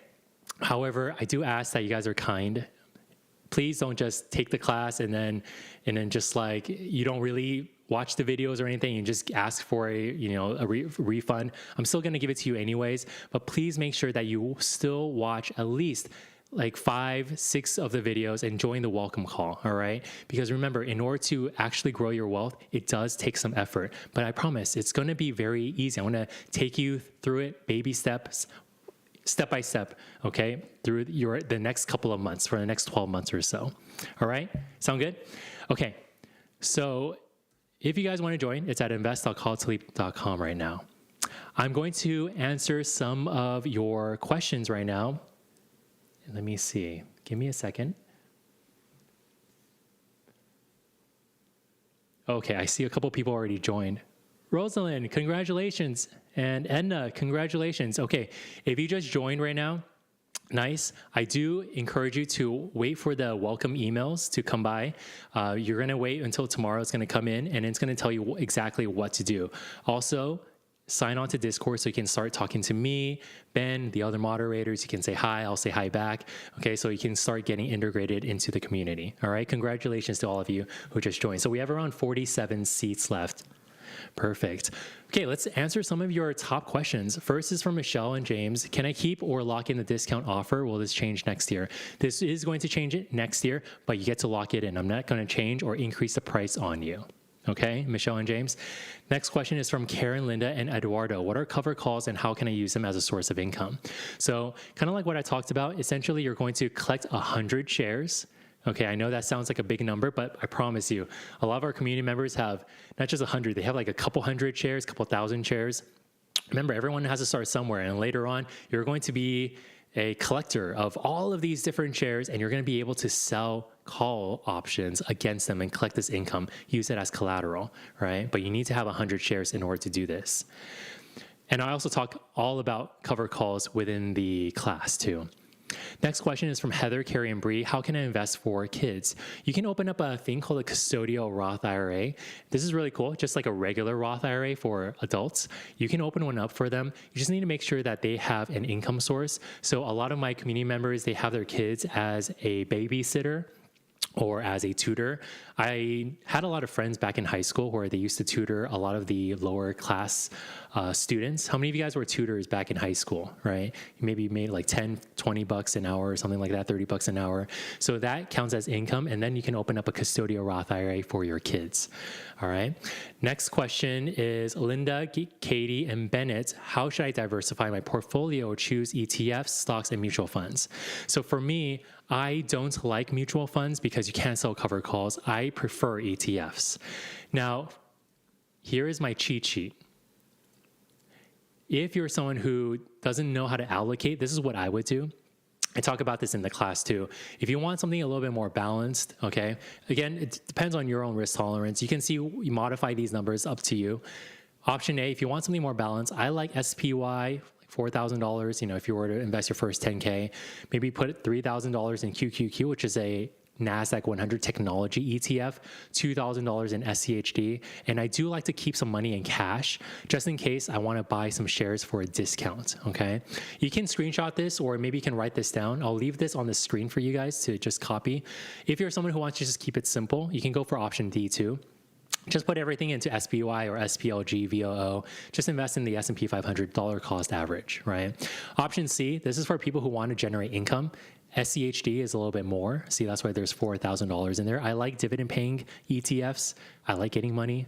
However, I do ask that you guys are kind. Please don't just take the class and then just like you don't really watch the videos or anything and just ask for a refund. I'm still going to give it to you anyways, but please make sure that you still watch at least like 5-6 of the videos and join the welcome call, all right? Because remember, in order to actually grow your wealth, it does take some effort. But I promise it's going to be very easy. I'm going to take you through it, baby steps, step by step, okay? Through the next couple of months, for the next 12 months or so. All right? Sound good? Okay. So if you guys want to join, it's at invest.calltoleap.com right now. I'm going to answer some of your questions right now. Let me see. Give me a second. Okay, I see a couple people already joined. Rosalind, congratulations. And Edna, congratulations. Okay, if you just joined right now, nice. I do encourage you to wait for the welcome emails to come by. You're going to wait until tomorrow. It's going to come in, and it's going to tell you exactly what to do. Also, sign on to Discord so you can start talking to me, Ben, the other moderators. You can say hi, I'll say hi back. Okay, so you can start getting integrated into the community. All right, congratulations to all of you who just joined. So we have around 47 seats left. Perfect. Okay, let's answer some of your top questions. First is from Michelle and James. Can I keep or lock in the discount offer? Will this change next year? This is going to change it next year, but you get to lock it in. I'm not going to change or increase the price on you. Okay, Michelle and James. Next question is from Karen, Linda, and Eduardo. What are cover calls and how can I use them as a source of income? So kind of like what I talked about, essentially you're going to collect 100 shares, Okay, I know that sounds like a big number, but I promise you, a lot of our community members have not just 100, they have like a couple hundred shares, couple thousand shares. Remember, everyone has to start somewhere, and later on, you're going to be a collector of all of these different shares, and you're going to be able to sell call options against them and collect this income, use it as collateral, right? But you need to have 100 shares in order to do this. And I also talk all about covered calls within the class too. Next question is from Heather, Carrie, and Bree. How can I invest for kids? You can open up a thing called a custodial Roth IRA. This is really cool, just like a regular Roth IRA for adults. You can open one up for them. You just need to make sure that they have an income source. So a lot of my community members, they have their kids as a babysitter or as a tutor. I had a lot of friends back in high school where they used to tutor a lot of the lower class students. How many of you guys were tutors back in high school, right? You maybe made like 10, 20 bucks an hour or something like that, 30 bucks an hour. So that counts as income, and then you can open up a custodial Roth IRA for your kids, all right? Next question is Linda, Katie, and Bennett. How should I diversify my portfolio? Choose ETFs, stocks, and mutual funds. So for me, I don't like mutual funds because you can't sell covered calls. I prefer ETFs. Now, here is my cheat sheet. If you're someone who doesn't know how to allocate, this is what I would do. I talk about this in the class too. If you want something a little bit more balanced, okay, again, it depends on your own risk tolerance. You can see, you modify these numbers up to you. Option A, if you want something more balanced, I like SPY, $4,000, you know, if you were to invest your first 10K, maybe put $3,000 in QQQ, which is a NASDAQ 100 technology ETF, $2,000 in SCHD. And I do like to keep some money in cash just in case I want to buy some shares for a discount, okay? You can screenshot this or maybe you can write this down. I'll leave this on the screen for you guys to just copy. If you're someone who wants to just keep it simple, you can go for option D too. Just put everything into SPY or SPLG, VOO. Just invest in the S&P 500 dollar cost average, right? Option C, this is for people who want to generate income. SCHD is a little bit more. See, that's why there's $4,000 in there. I like dividend paying ETFs. I like getting money.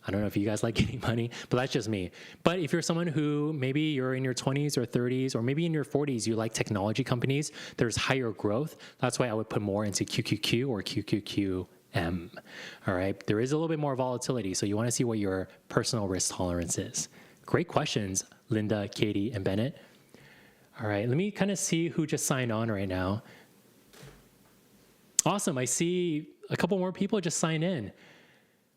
I don't know if you guys like getting money, but that's just me. But if you're someone who maybe you're in your 20s or 30s, or maybe in your 40s, you like technology companies, there's higher growth. That's why I would put more into QQQ or QQQ. All right, there is a little bit more volatility, so you want to see what your personal risk tolerance is. Great questions, Linda, Katie, and Bennett. All right, let me kind of see who just signed on right now. Awesome, I see a couple more people just signed in.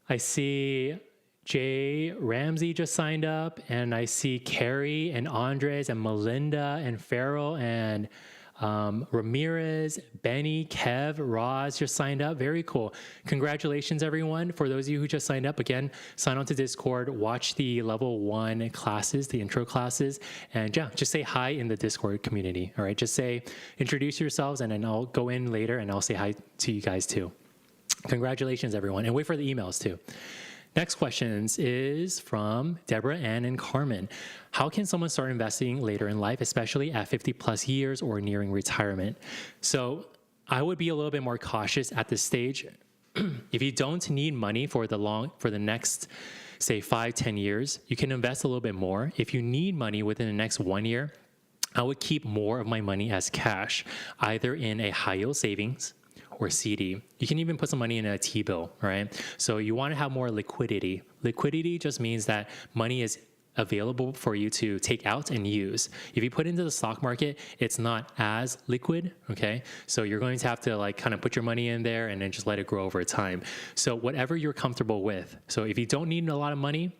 I see Jay Ramsey just signed up, and I see Carrie and Andres and Melinda and Farrell and Ramirez, Benny, Kev, Roz just signed up. Very cool. Congratulations, everyone. For those of you who just signed up, again, sign on to Discord, watch the level 1 classes, the intro classes, and yeah, just say hi in the Discord community. All right, just say, introduce yourselves, and then I'll go in later and I'll say hi to you guys too. Congratulations, everyone. And wait for the emails too. Next questions is from Deborah, Ann, and Carmen. How can someone start investing later in life, especially at 50 plus years or nearing retirement? So I would be a little bit more cautious at this stage. If you don't need money for the next, say, 5-10 years, you can invest a little bit more. If you need money within the next 1 year, I would keep more of my money as cash, either in a high yield savings or CD. You can even put some money in a T-bill, right? So you want to have more liquidity. Liquidity just means that money is available for you to take out and use. If you put into the stock market, it's not as liquid, okay? So you're going to have to like kind of put your money in there and then just let it grow over time. So whatever you're comfortable with. So if you don't need a lot of money,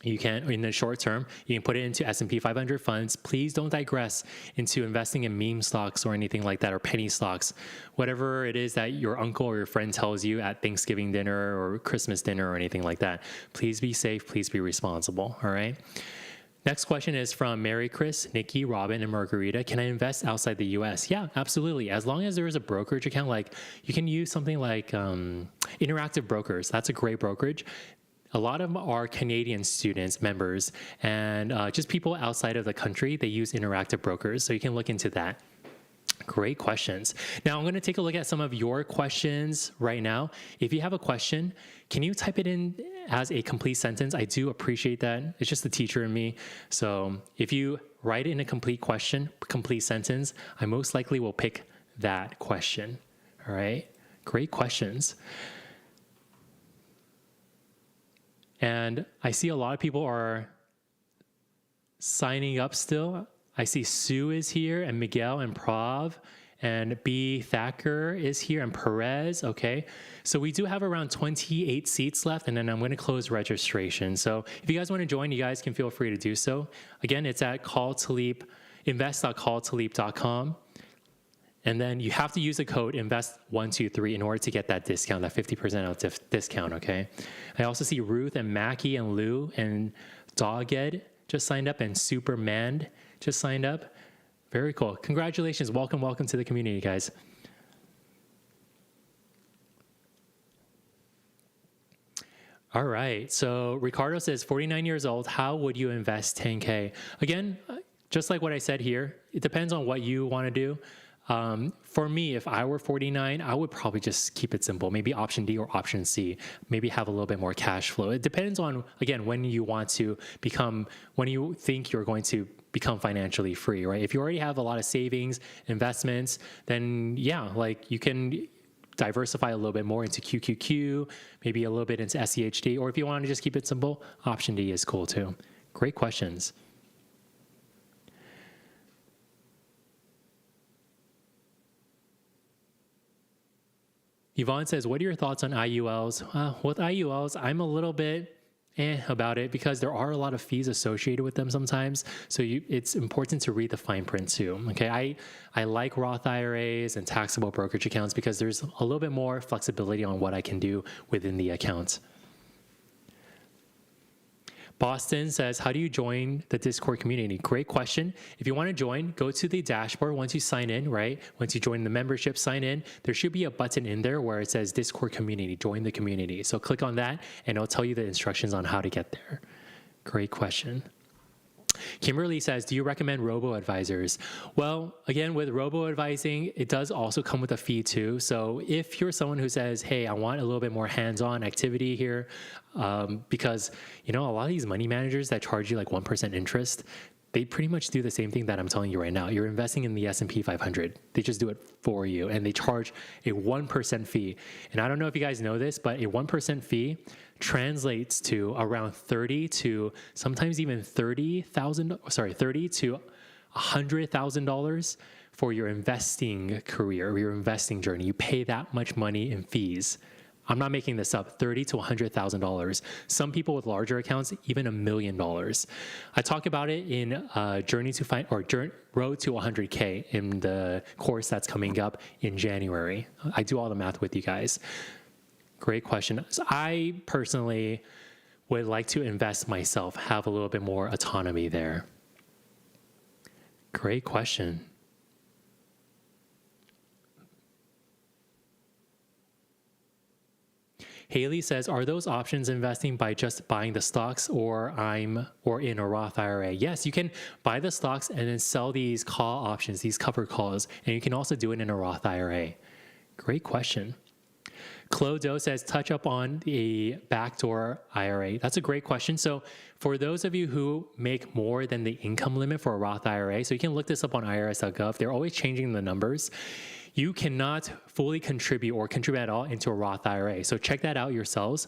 you can, in the short term, you can put it into S&P 500 funds. Please don't digress into investing in meme stocks or anything like that, or penny stocks. Whatever it is that your uncle or your friend tells you at Thanksgiving dinner or Christmas dinner or anything like that. Please be safe. Please be responsible. All right. Next question is from Mary, Chris, Nikki, Robin, and Margarita. Can I invest outside the US? Yeah, absolutely. As long as there is a brokerage account, like you can use something like Interactive Brokers. That's a great brokerage. A lot of them are Canadian students, members, and just people outside of the country. They use Interactive Brokers, so you can look into that. Great questions. Now I'm going to take a look at some of your questions right now. If you have a question, can you type it in as a complete sentence? I do appreciate that. It's just the teacher in me. So if you write in a complete question, complete sentence, I most likely will pick that question. All right. Great questions. And I see a lot of people are signing up still. I see Sue is here, and Miguel and Prav, and B. Thacker is here, and Perez. Okay. So we do have around 28 seats left, and then I'm going to close registration. So if you guys want to join, you guys can feel free to do so. Again, it's at invest.calltalib.com. And then you have to use the code INVEST123 in order to get that discount, that 50% off discount, okay? I also see Ruth and Mackie and Lou and Dogged just signed up, and Superman just signed up. Very cool. Congratulations. Welcome to the community, guys. All right. So Ricardo says, 49 years old, how would you invest 10K? Again, just like what I said here, it depends on what you want to do. For me, if I were 49, I would probably just keep it simple. Maybe option D or option C. Maybe have a little bit more cash flow. It depends on, again, when you think you're going to become financially free, right? If you already have a lot of savings, investments, then yeah, like you can diversify a little bit more into QQQ, maybe a little bit into SCHD, or if you want to just keep it simple, option D is cool too. Great questions. Yvonne says, what are your thoughts on IULs? With IULs, I'm a little bit about it because there are a lot of fees associated with them sometimes. So it's important to read the fine print too. Okay, I like Roth IRAs and taxable brokerage accounts because there's a little bit more flexibility on what I can do within the account. Boston says, how do you join the Discord community? Great question. If you want to join, go to the dashboard once you sign in, right? Once you join the membership, sign in. There should be a button in there where it says Discord community, join the community. So click on that and it'll tell you the instructions on how to get there. Great question. Kimberly says, do you recommend robo-advisors? Well, again, with robo-advising, it does also come with a fee too. So if you're someone who says, hey, I want a little bit more hands-on activity here, because, a lot of these money managers that charge you like 1% interest, they pretty much do the same thing that I'm telling you right now. You're investing in the S&P 500. They just do it for you, and they charge a 1% fee. And I don't know if you guys know this, but a 1% fee translates to around 30 to sometimes even $30 to $100,000 for your investing career or your investing journey. You pay that much money in fees. I'm not making this up, $30,000 to $100,000. Some people with larger accounts, even $1 million. I talk about it in Road to 100K in the course that's coming up in January. I do all the math with you guys. Great question. So I personally would like to invest myself, have a little bit more autonomy there. Great question. Haley says, are those options investing by just buying the stocks or in a Roth IRA? Yes, you can buy the stocks and then sell these call options, these covered calls, and you can also do it in a Roth IRA. Great question. Clodo says, touch up on the backdoor IRA. That's a great question. So for those of you who make more than the income limit for a Roth IRA, so you can look this up on irs.gov. They're always changing the numbers. You cannot fully contribute or contribute at all into a Roth IRA. So check that out yourselves.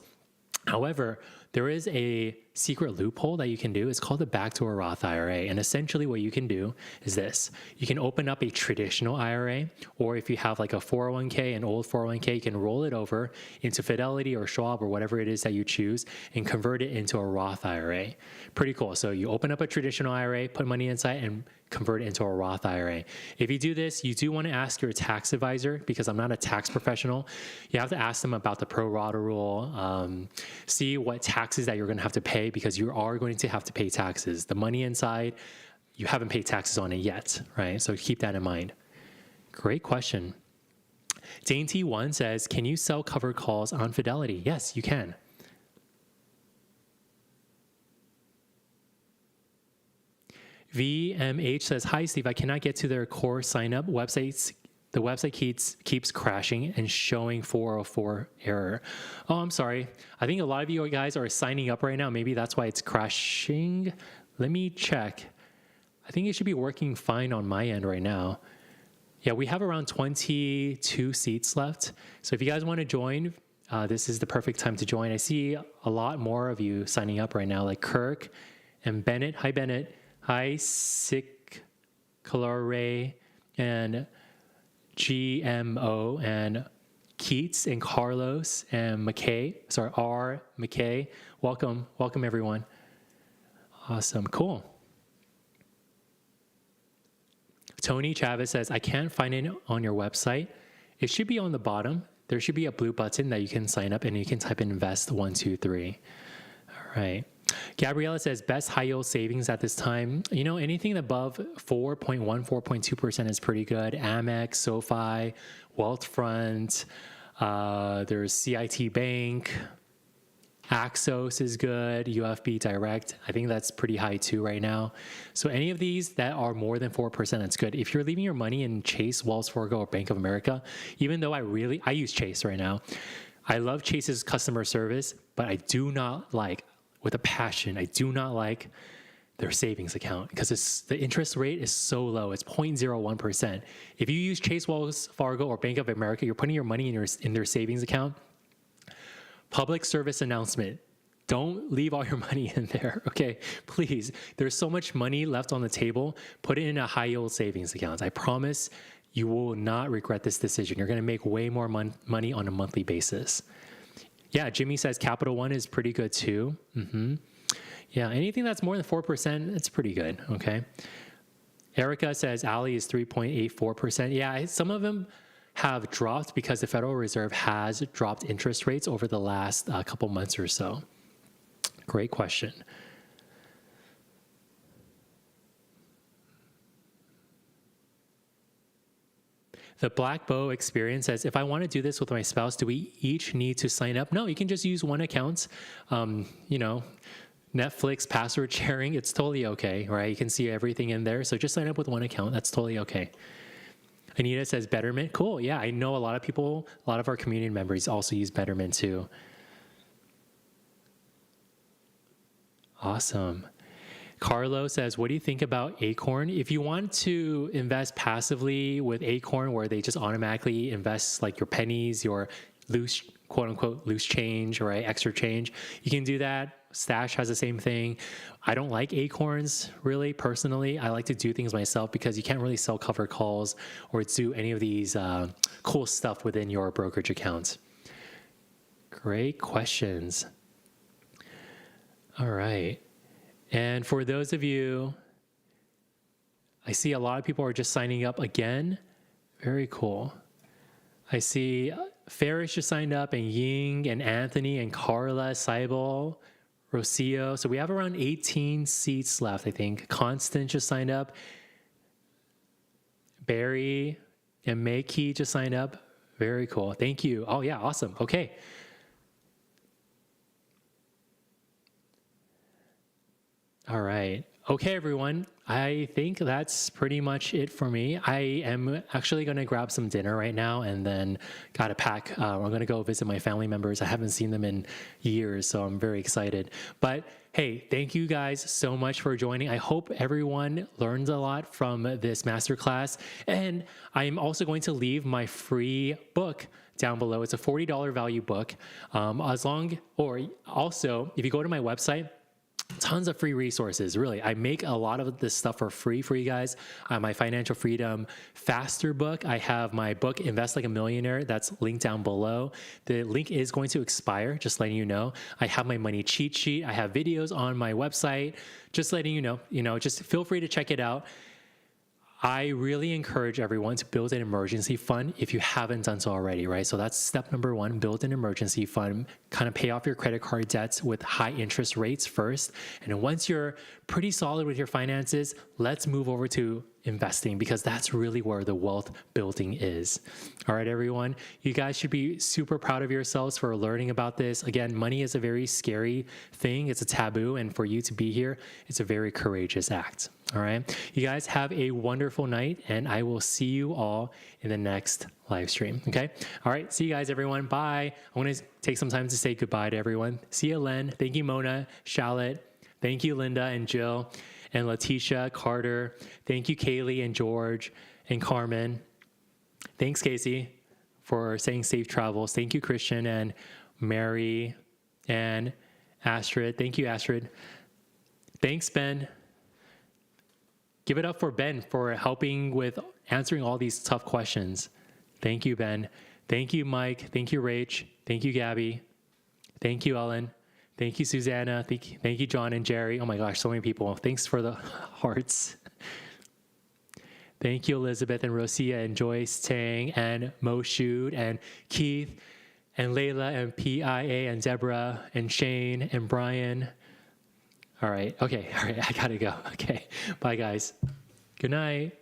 However, there is a secret loophole that you can do. It's called the backdoor Roth IRA. And essentially what you can do is this. You can open up a traditional IRA, or if you have like a 401k, an old 401k, you can roll it over into Fidelity or Schwab or whatever it is that you choose and convert it into a Roth IRA. Pretty cool. So you open up a traditional IRA, put money inside, and convert it into a Roth IRA. If you do this, you do want to ask your tax advisor, because I'm not a tax professional. You have to ask them about the pro rata rule, see what taxes that you're going to have to pay, because you are going to have to pay taxes. The money inside, you haven't paid taxes on it yet, right? So keep that in mind. Great question. Dainty1 says, can you sell covered calls on Fidelity? Yes, you can. VMH says, hi, Steve, I cannot get to their core sign-up websites. The website keeps crashing and showing 404 error. Oh, I'm sorry. I think a lot of you guys are signing up right now. Maybe that's why it's crashing. Let me check. I think it should be working fine on my end right now. Yeah, we have around 22 seats left. So if you guys want to join, this is the perfect time to join. I see a lot more of you signing up right now, like Kirk and Bennett. Hi, Bennett. Hi, Sick Calore and GMO and Keats and Carlos and McKay. Sorry, R. McKay. Welcome, everyone. Awesome, cool. Tony Chavez says, I can't find it on your website. It should be on the bottom. There should be a blue button that you can sign up and you can type in invest 123. All right. Gabriella says, best high yield savings at this time. You know, anything above 4.1, 4.2% is pretty good. Amex, SoFi, Wealthfront, there's CIT Bank, Axos is good, UFB Direct. I think that's pretty high too right now. So any of these that are more than 4%, that's good. If you're leaving your money in Chase, Wells Fargo, or Bank of America, even though I use Chase right now. I love Chase's customer service, but I do not like, with a passion, I do not like their savings account because the interest rate is so low. It's 0.01%. If you use Chase, Wells Fargo, or Bank of America, you're putting your money in their savings account. Public service announcement. Don't leave all your money in there, okay? Please. There's so much money left on the table. Put it in a high yield savings account. I promise you will not regret this decision. You're going to make way more money on a monthly basis. Yeah, Jimmy says Capital One is pretty good too. Yeah, anything that's more than 4%, it's pretty good, okay? Erica says Ali is 3.84%. Yeah, some of them have dropped because the Federal Reserve has dropped interest rates over the last couple months or so. Great question. The Black Bow Experience says, if I want to do this with my spouse, do we each need to sign up? No, you can just use one account. You know, Netflix password sharing, it's totally okay, right? You can see everything in there. So just sign up with one account. That's totally okay. Anita says Betterment. Cool. Yeah, I know a lot of people, a lot of our community members also use Betterment too. Awesome. Carlo says, what do you think about Acorn? If you want to invest passively with Acorn, where they just automatically invest like your pennies, your loose, quote unquote, loose change, right? Extra change, you can do that. Stash has the same thing. I don't like Acorns really personally. I like to do things myself because you can't really sell cover calls or do any of these cool stuff within your brokerage accounts. Great questions. All right. And for those of you, I see a lot of people are just signing up again. Very cool. I see Ferris just signed up, and Ying and Anthony and Carla, Saibal, Rocio. So we have around 18 seats left, I think. Constant just signed up. Barry and Makey just signed up. Very cool. Thank you. Oh, yeah. Awesome. Okay. All right. Okay, everyone. I think that's pretty much it for me. I am actually going to grab some dinner right now and then got to pack. I'm going to go visit my family members. I haven't seen them in years, so I'm very excited. But hey, thank you guys so much for joining. I hope everyone learned a lot from this masterclass. And I'm also going to leave my free book down below. It's a $40 value book. Also, if you go to my website, tons of free resources, really. I make a lot of this stuff for free for you guys. My Financial Freedom Faster book. I have my book, Invest Like a Millionaire. That's linked down below. The link is going to expire, just letting you know. I have my money cheat sheet. I have videos on my website, just letting you know, just feel free to check it out. I really encourage everyone to build an emergency fund if you haven't done so already, right? So that's step number one, build an emergency fund, kind of pay off your credit card debts with high interest rates first. And then once you're pretty solid with your finances, let's move over to investing, because that's really where the wealth building is. All right, everyone, you guys should be super proud of yourselves for learning about this. Again, money is a very scary thing. It's a taboo. And for you to be here, it's a very courageous act. All right. You guys have a wonderful night, and I will see you all in the next live stream. Okay. All right. See you guys, everyone. Bye. I want to take some time to say goodbye to everyone. See you, Len. Thank you, Mona, Charlotte. Thank you, Linda and Jill and Letitia, Carter. Thank you, Kaylee and George and Carmen. Thanks, Casey, for saying safe travels. Thank you, Christian and Mary and Astrid. Thank you, Astrid. Thanks, Ben. Give it up for Ben for helping with answering all these tough questions. Thank you, Ben. Thank you, Mike. Thank you, Rach. Thank you, Gabby. Thank you, Ellen. Thank you, Susanna. Thank you, John and Jerry. Oh my gosh, so many people. Thanks for the hearts. Thank you, Elizabeth and Rosia and Joyce Tang and Moshood and Keith and Layla and PIA and Deborah and Shane and Brian. All right, I gotta go. Okay, bye guys. Good night.